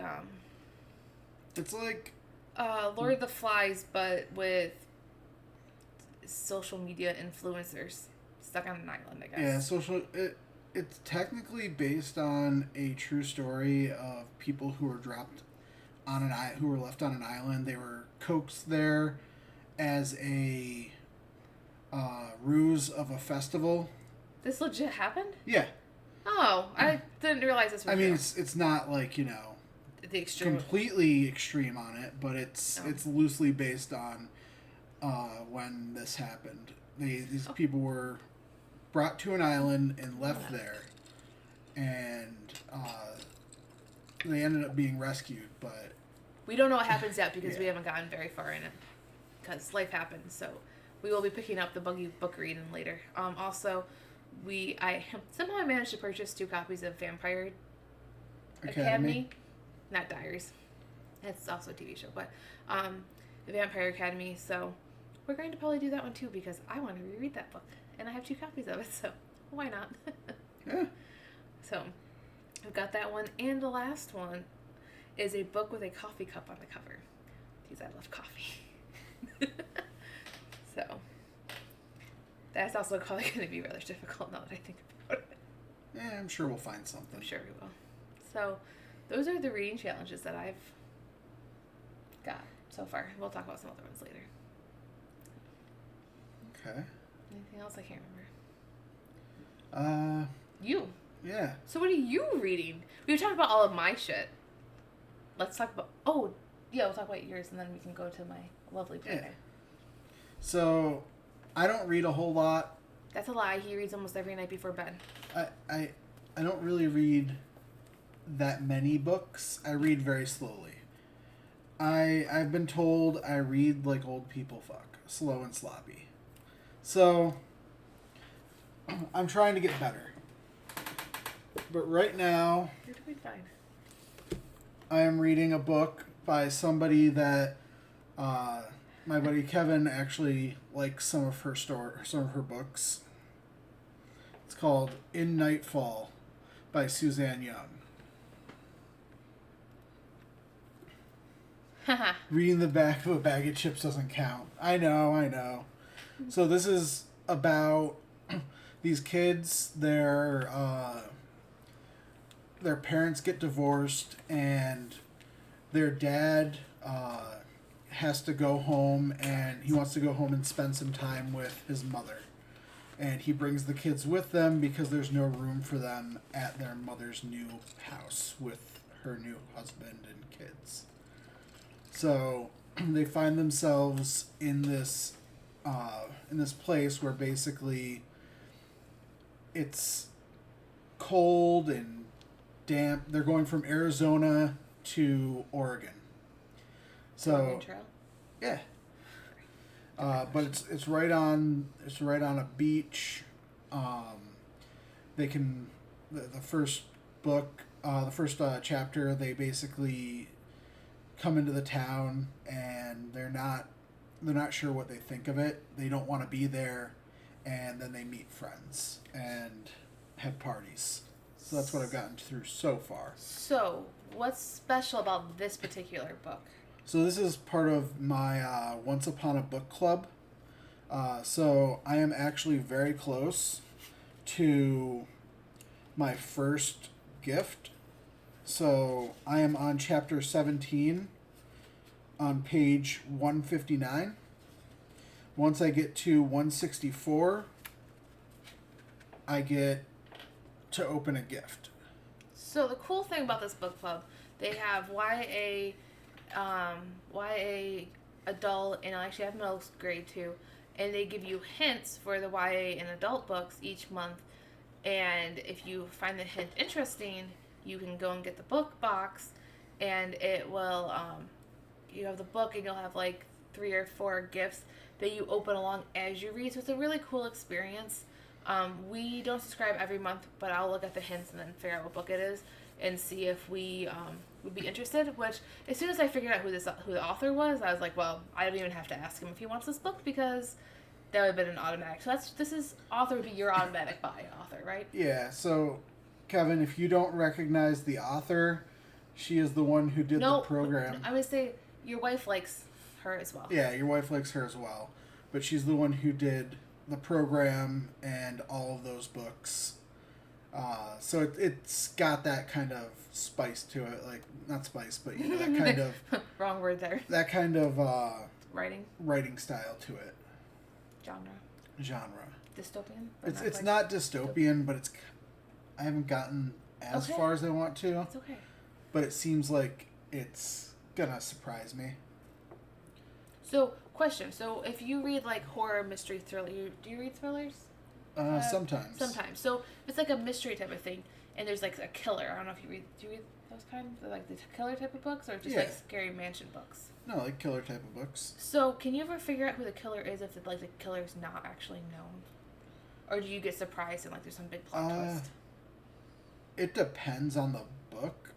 It's like Lord of the Flies, but with social media influencers stuck on an island, I guess. Yeah, it's technically based on a true story of people who were dropped on who were left on an island. They were coaxed there as a ruse of a festival. This legit happened? Yeah. Oh, I didn't realize this was I mean, real. it's not like, you know, The extreme. completely extreme on it, but it's loosely based on when this happened. These people were brought to an island and left there, and they ended up being rescued, but We don't know what happens yet because we Yeah. haven't gotten very far in it because life happens. So we will be picking up the buggy book reading later. Also, I somehow managed to purchase 2 copies of Vampire Academy. Not Diaries. It's also a TV show, but the Vampire Academy. So we're going to probably do that one too because I want to reread that book and I have 2 copies of it. So why not? yeah. So I've got that one, and the last one is a book with a coffee cup on the cover because I love coffee. So that's also probably going to be rather difficult now that I think about it. Yeah, I'm sure we'll find something. I'm sure we will. So those are the reading challenges that I've got so far. We'll talk about some other ones later. Okay. Anything else? I can't remember. You. Yeah. So what are you reading? We've talked about all of my shit. Let's talk about... Oh, yeah, we'll talk about yours, and then we can go to my lovely planner. Yeah. So, I don't read a whole lot. That's a lie. He reads almost every night before bed. I don't really read that many books. I read very slowly. I've been told I read like old people fuck, slow and sloppy. So I'm trying to get better. But right now, You're doing fine. I am reading a book by somebody that my buddy Kevin actually likes some of her books. It's called In Nightfall by Suzanne Young. Reading the back of a bag of chips doesn't count. I know. So this is about these kids. Their parents get divorced, and their dad has to go home, and he wants to go home and spend some time with his mother. And he brings the kids with them because there's no room for them at their mother's new house with her new husband and kids. So they find themselves in this place where basically it's cold and damp. They're going from Arizona to Oregon. So Trail? yeah. But it's right on a beach. They can the first book, the first chapter, they basically come into the town and they're not sure what they think of it. They don't want to be there, and then they meet friends and have parties. So that's what I've gotten through so far. So, what's special about this particular book? So this is part of my Once Upon a Book Club. So I am actually very close to my first gift. So I am on chapter 17 on page 159. Once I get to 164, I get to open a gift. So the cool thing about this book club, they have YA adult, and actually I have middle grade too, and they give you hints for the YA and adult books each month, and if you find the hint interesting, you can go and get the book box, and it will you have the book, and you'll have like 3 or 4 gifts that you open along as you read. So it's a really cool experience. We don't subscribe every month, but I'll look at the hints and then figure out what book it is and see if we would be interested. Which, as soon as I figured out who the author was, I was like, well, I don't even have to ask him if he wants this book, because that would have been an automatic. So this author would be your automatic buy author, right? Yeah. So, Kevin, if you don't recognize the author, she is the one who did the program. I would say your wife likes her as well. Yeah, your wife likes her as well, but she's the one who did the program and all of those books. So it's got that kind of spice to it, like not spice, but you know, that kind of wrong word there. That kind of writing style to it. Genre. Dystopian. It's not dystopian, but I haven't gotten as far as I want to. It's okay. But it seems like it's gonna surprise me. So, question. So, if you read like horror, mystery, thriller, do you read thrillers? Sometimes. Sometimes. So, if it's like a mystery type of thing, and there's like a killer. I don't know if do you read those kinds of like the killer type of books, or just like scary mansion books? No, like killer type of books. So, can you ever figure out who the killer is if the killer is not actually known, or do you get surprised and like there's some big plot twist? It depends on the book.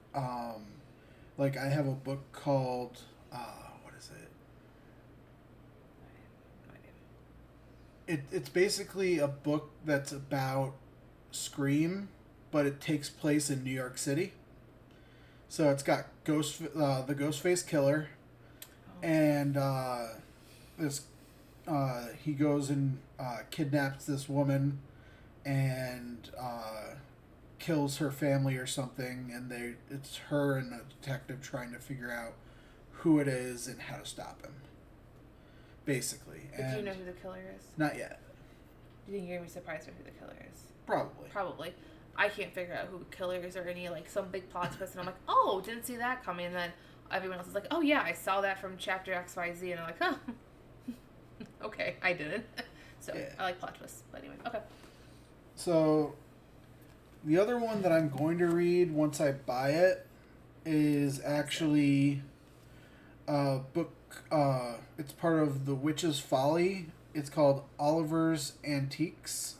Like I have a book called what is it? It's basically a book that's about Scream, but it takes place in New York City. So it's got the Ghostface killer, and he goes and kidnaps this woman, and kills her family or something, and it's her and a detective trying to figure out who it is and how to stop him. Basically. But do you know who the killer is? Not yet. Do you think you're going to be surprised at who the killer is? Probably. I can't figure out who the killer is or any, like, some big plot twist, and I'm like, oh, didn't see that coming, and then everyone else is like, oh, yeah, I saw that from chapter XYZ, and I'm like, oh, okay, I didn't. So, yeah. I like plot twists, but anyway, okay. So, The other one that I'm going to read once I buy it is actually a book. It's part of The Witch's Folly. It's called Oliver's Antiques.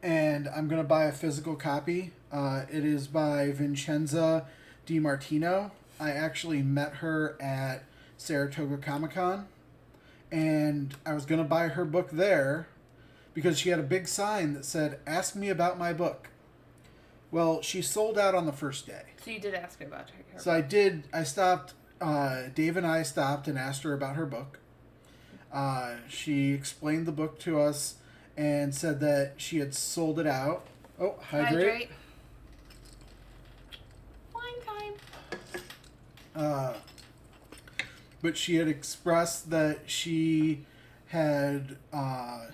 And I'm going to buy a physical copy. It is by Vincenza Di Martino. I actually met her at Saratoga Comic-Con. And I was going to buy her book there because she had a big sign that said, "Ask me about my book." Well, she sold out on the first day. So you did ask her about her So I did. I stopped. Dave and I stopped and asked her about her book. She explained the book to us and said that she had sold it out. Oh, hydrate. Wine time. But she had expressed that she had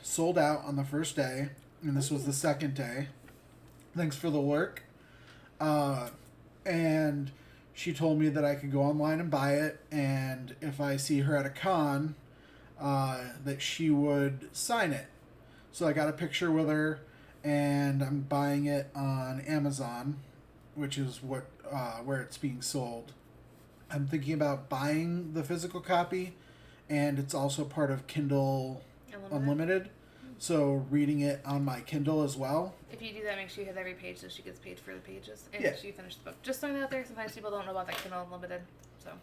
sold out on the first day, and this was the second day. Thanks for the work. And she told me that I could go online and buy it, and if I see her at a con, that she would sign it. So I got a picture with her, and I'm buying it on Amazon, which is where it's being sold. I'm thinking about buying the physical copy, and it's also part of Kindle Unlimited. So reading it on my Kindle as well. If you do that, make sure you hit every page so she gets paid for the pages. And Yeah. she finished the book. Just throwing it out there, sometimes people don't know about that Kindle Unlimited. So.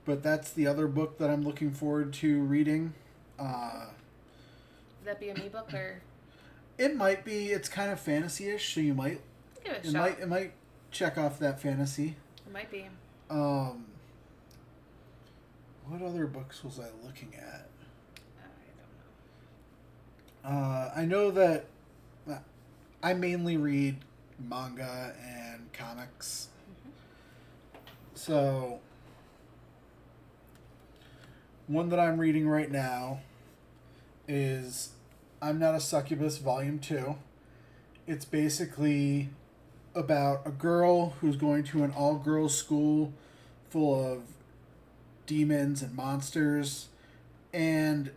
But that's the other book that I'm looking forward to reading. Would that be an ebook or? It might be. It's kind of fantasy-ish, so you might. Give it a shot. It might check off that fantasy. It might be. What other books was I looking at? I don't know. I know that I mainly read manga and comics. Mm-hmm. So, one that I'm reading right now is I'm Not a Succubus Volume 2. It's basically about a girl who's going to an all-girls school full of demons and monsters, and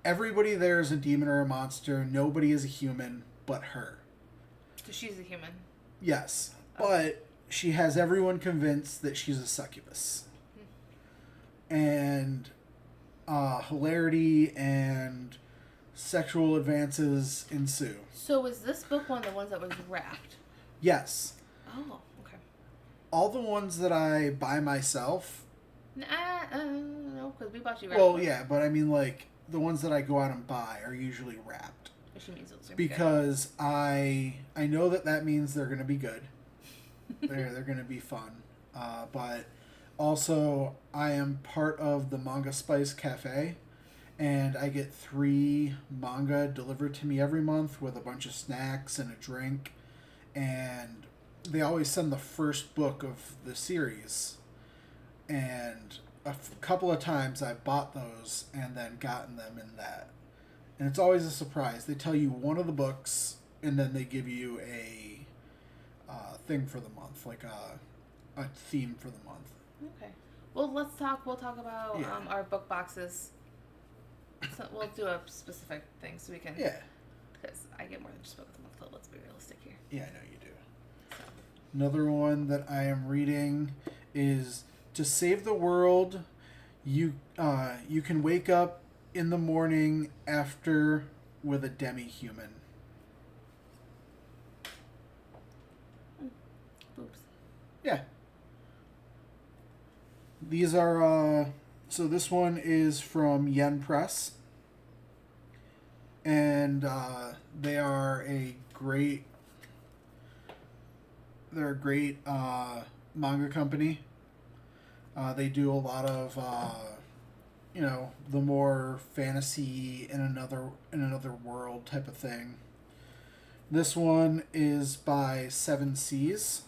everybody there is a demon or a monster. Nobody is a human but her. So she's a human. Yes, but she has everyone convinced that she's a succubus. And hilarity and sexual advances ensue. So was this book one of the ones that was wrapped? Yes. Oh, okay. All the ones that I buy myself. No, because we bought you wrapped. Well, ones. yeah, but I mean, like, the ones that I go out and buy are usually wrapped. Which means those are Because I know that means they're going to be good. they're going to be fun. But also, I am part of the Manga Spice Cafe, and I get 3 manga delivered to me every month with a bunch of snacks and a drink. And they always send the first book of the series. And a couple of times I've bought those and then gotten them in that. And it's always a surprise. They tell you one of the books, and then they give you a thing for the month, like a theme for the month. Okay. Well, we'll talk about our book boxes. So we'll do a specific thing so we can. Yeah. Because I get more than just book of the month, so let's be realistic here. Yeah, I know you do. So. Another one that I am reading is To Save the World. You can wake up in the morning after with a demi-human. Oops. Yeah. These are, so this one is from Yen Press. And they are a great manga company. They do a lot of, the more fantasy in another world type of thing. This one is by Seven Seas.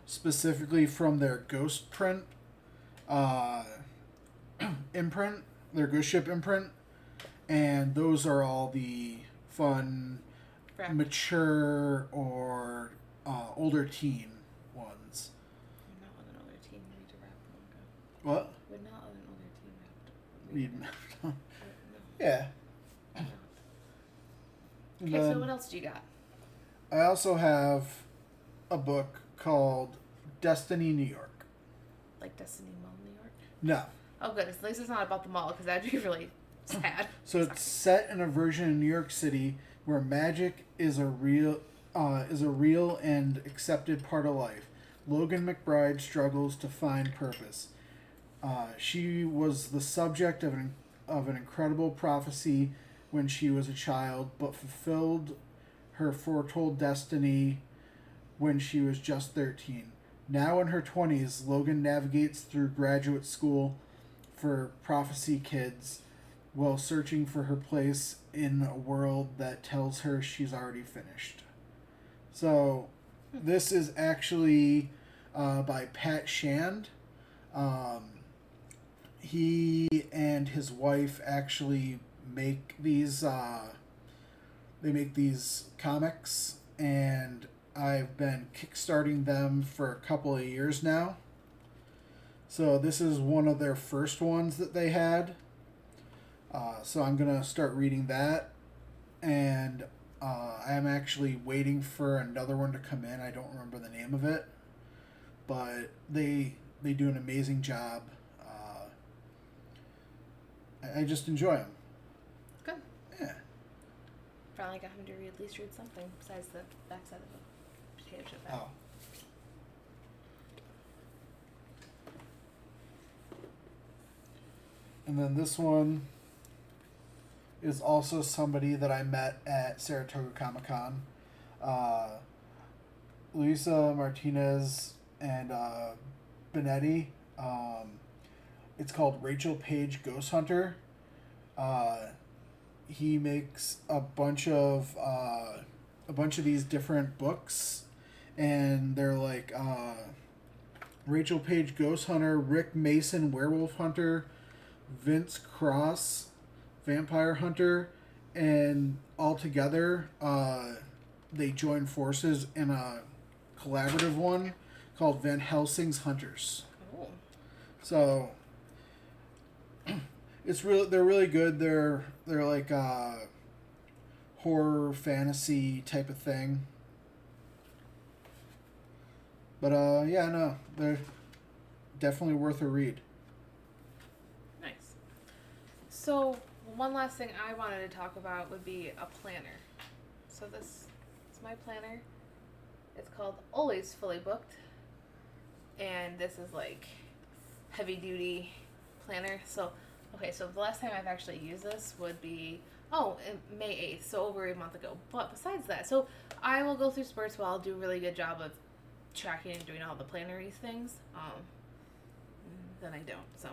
Specifically from their Ghost print imprint, their Ghost Ship imprint. And those are all the fun, mature, or older teen ones. We're not on an older teen read a rap manga. What? We're not on an older teen read. Yeah. Okay, And so what else do you got? I also have a book called Destiny, New York. Like Destiny Mall, New York? No. Oh, goodness. At least it's not about the mall, because that'd be really sad. So it's set in a version in New York City where magic is a real and accepted part of life. Logan McBride struggles to find purpose. She was the subject of an incredible prophecy when she was a child, but fulfilled her foretold destiny when she was just 13. Now in her 20s, Logan navigates through graduate school for prophecy kids while searching for her place in a world that tells her she's already finished. So, this is actually by Pat Shand. He and his wife actually make these. They make these comics, and I've been kickstarting them for a couple of years now. So this is one of their first ones that they had. So I'm gonna start reading that, and I'm actually waiting for another one to come in. I don't remember the name of it, but they do an amazing job. I just enjoy them. Good. Yeah. Finally got him to at least read something besides the backside of the potato chip bag. Oh. And then this one is also somebody that I met at Saratoga Comic Con. Luisa Martinez and Benetti. It's called Rachel Page Ghost Hunter. He makes a bunch of these different books, and they're like Rachel Page Ghost Hunter, Rick Mason Werewolf Hunter, Vince Cross Vampire Hunter, and all together they join forces in a collaborative one called Van Helsing's Hunters. Cool. So they're really good. They're like horror fantasy type of thing. But yeah, no, they're definitely worth a read. Nice. So one last thing I wanted to talk about would be a planner. So this is my planner. It's called Always Fully Booked, and this is like heavy duty planner. So okay, so the last time I've actually used this would be in May 8th, so over a month ago. But besides that, so I will go through spurts where I'll do a really good job of tracking and doing all the plannery things. Then I don't. So,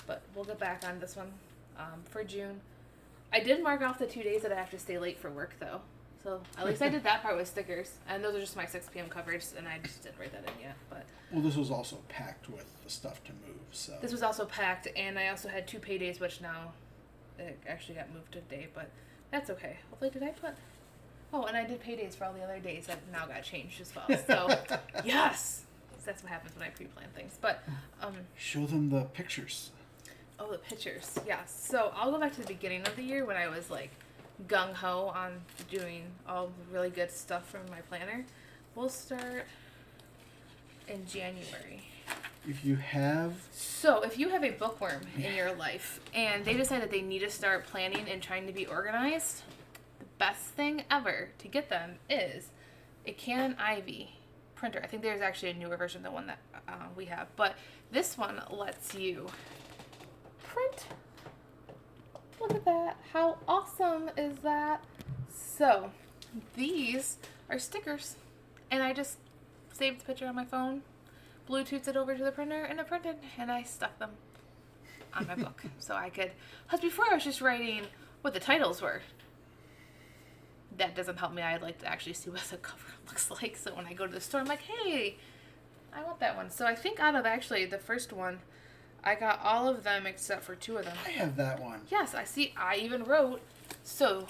but we'll get back on this one for June. I did mark off the 2 days that I have to stay late for work, though. So at least I did that part with stickers, and those are just my 6 p.m. coverage, and I just didn't write that in yet. But well, this was also packed with the stuff to move. So this was also packed, and I also had 2 paydays, which now it actually got moved today, but that's okay. Hopefully, did I put? Oh, and I did paydays for all the other days that now got changed as well. So yes, that's what happens when I pre-plan things. But show them the pictures. Oh, the pictures. Yeah. So I'll go back to the beginning of the year when I was like gung-ho on doing all the really good stuff from my planner. We'll start in January. If you have a bookworm in your life and they decide that they need to start planning and trying to be organized, the best thing ever to get them is a Canon Ivy printer. I think there's actually a newer version than the one that we have, but this one lets you print. Look at that. How awesome is that? So these are stickers, and I just saved the picture on my phone, Bluetooths it over to the printer, and it printed, and I stuck them on my book. So I could, because before I was just writing what the titles were. That doesn't help me. I'd like to actually see what the cover looks like. So when I go to the store, I'm like, hey, I want that one. So I think out of actually the first one, I got all of them except for 2 of them. I have that one. Yes, I see. I even wrote. So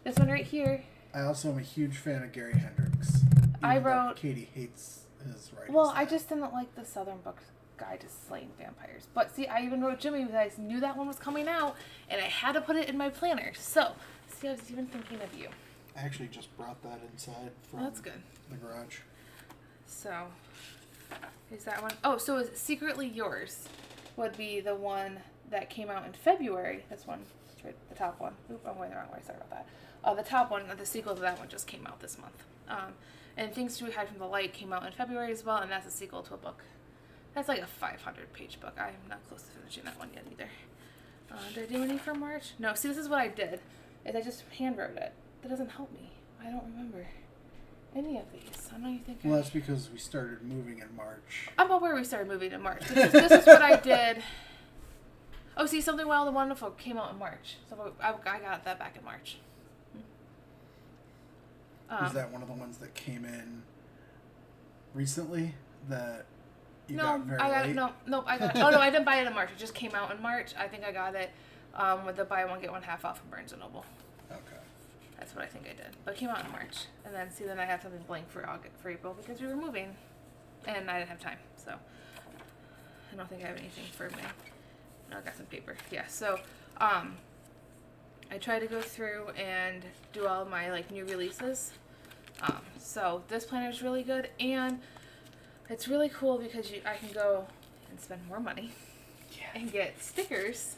this one right here. I also am a huge fan of Gary Hendricks. I even though wrote- Katie hates his writing Well, style. I just didn't like the Southern Book Guide to Slaying Vampires. But see, I even wrote Jimmy because I knew that one was coming out, and I had to put it in my planner. So, see, I was even thinking of you. I actually just brought that inside from That's good. the garage. So, is that one? Oh, so is Secretly Yours would be the one that came out in February. This one, it's right, the top one. Oop, I'm going the wrong way. Sorry about that. The top one, the sequel to that one, just came out this month. And Things to Hide from the Light came out in February as well, and that's a sequel to a book. That's like a 500-page book. I'm not close to finishing that one yet either. Did I do any for March? No. See, this is what I did. Is I just handwrote it. That doesn't help me. I don't remember any of these. I know you think. Well, that's because we started moving in March. I'm aware we started moving in March. This is what I did. Oh, see, Something Wild and Wonderful came out in March. So I got that back in March. Was that one of the ones that came in recently that you got very late? No, I got it. Oh, no, I didn't buy it in March. It just came out in March. I think I got it with the buy one, get one half off from Barnes & Noble. Okay. That's what I think I did. But it came out in March. And then I have something blank for April because we were moving. And I didn't have time. So I don't think I have anything for May. No, I got some paper. Yeah, so I try to go through and do all my like new releases. So this planner is really good, and it's really cool because I can go and spend more money and get stickers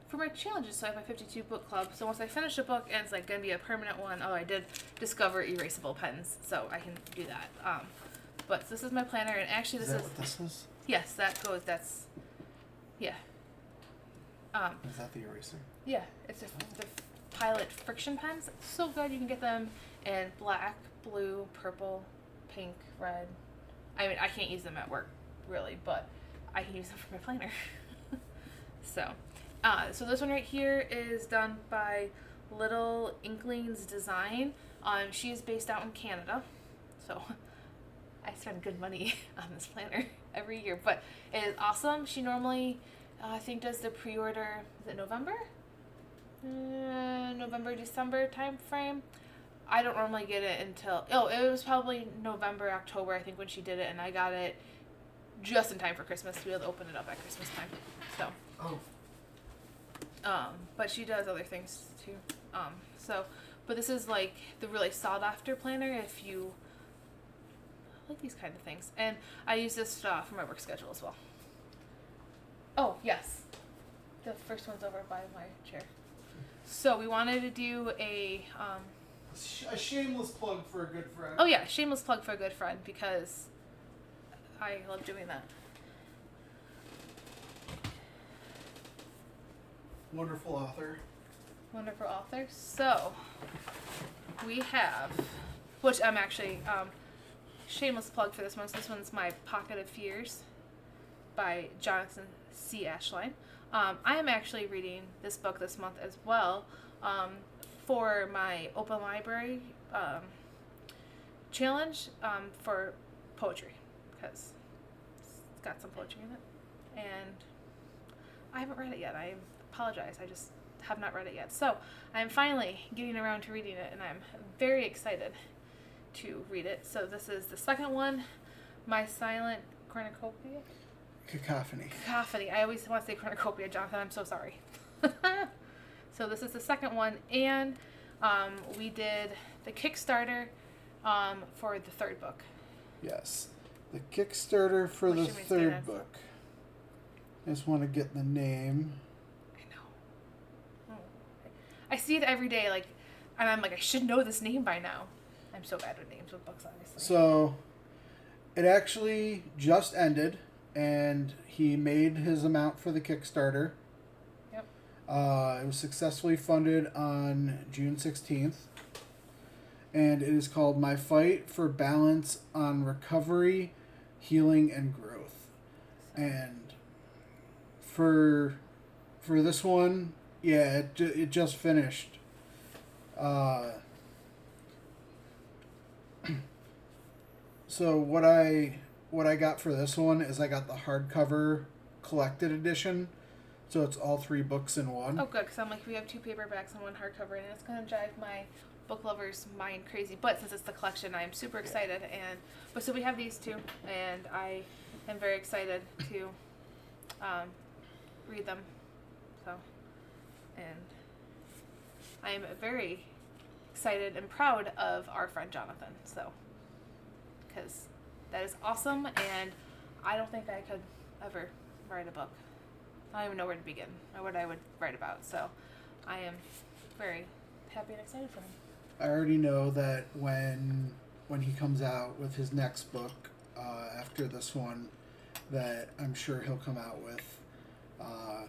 for my challenges. So I have my 52 book club. So once I finish a book and it's like gonna be a permanent one, I did discover erasable pens, so I can do that. But this is my planner, and actually this is what this is? yes, that's yeah. Is that the eraser? Yeah, it's the Pilot friction pens. It's so good. You can get them in black, blue, purple, pink, red. I mean, I can't use them at work, really, but I can use them for my planner. So this one right here is done by Little Inklings Design. She's based out in Canada, so I spend good money on this planner every year, but it is awesome. She normally, I think, does the pre-order, is it November? November, December time frame. I don't normally get it until, it was probably November, October, I think, when she did it, and I got it just in time for Christmas to be able to open it up at Christmas time. So, but she does other things too. But this is like the really sought after planner if you like these kind of things. And I use this for my work schedule as well. Oh, yes. The first one's over by my chair. So we wanted to do a shameless plug for a good friend. oh yeah, shameless plug for a good friend because I love doing that. Wonderful author. Wonderful author. So we have, which I'm actually shameless plug for this one. So this one's My Pocket of Fears by Jonathan C. Ashline. I am actually reading this book this month as well for my open library challenge for poetry because it's got some poetry in it, and I haven't read it yet. I apologize. I just have not read it yet. So I'm finally getting around to reading it, and I'm very excited to read it. So this is the second one, My Silent Cornucopia. Cacophony. I always want to say cornucopia, Jonathan. I'm so sorry. So this is the second one, and we did the Kickstarter for the third book. Yes, the Kickstarter for the third book. I just want to get the name. I know. I see it every day, and I'm like, I should know this name by now. I'm so bad with names with books, obviously. So, it actually just ended. And he made his amount for the Kickstarter. Yep. It was successfully funded on June 16th. And it is called My Fight for Balance on Recovery, Healing, and Growth. And for this one, yeah, it just finished. So what I got for this one is I got the hardcover collected edition, so it's all 3 books in one. Oh, good, because I'm like, we have 2 paperbacks and 1 hardcover, and it's going to drive my book lovers' mind crazy. But since it's the collection, I'm super excited. But so we have these two, and I am very excited to read them. So, and I am very excited and proud of our friend Jonathan. So, because that is awesome, and I don't think I could ever write a book. I don't even know where to begin or what I would write about. So, I am very happy and excited for him. I already know that when he comes out with his next book after this one, that I'm sure he'll come out with,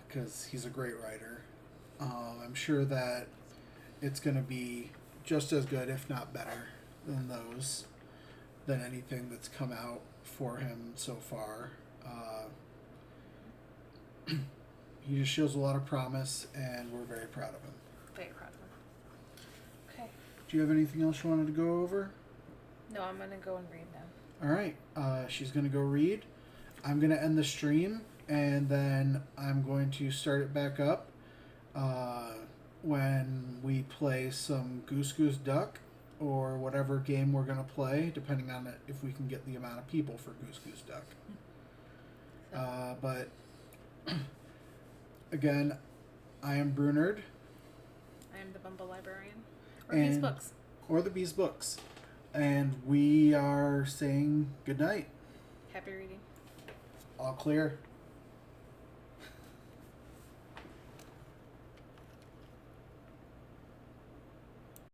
because he's a great writer. I'm sure that it's going to be just as good, if not better, than anything that's come out for him so far. He just shows a lot of promise, and we're very proud of him. Very proud of him. Okay. Do you have anything else you wanted to go over? No, I'm gonna go and read now. All right. She's going to go read. I'm going to end the stream, and then I'm going to start it back up when we play some Goose Goose Duck or whatever game we're going to play, depending on if we can get the amount of people for Goose Goose Duck. But again, I am Brunerd. I am the Bumble Librarian. Or Bees Books. Or the Bees Books. And we are saying goodnight. Happy reading. All clear.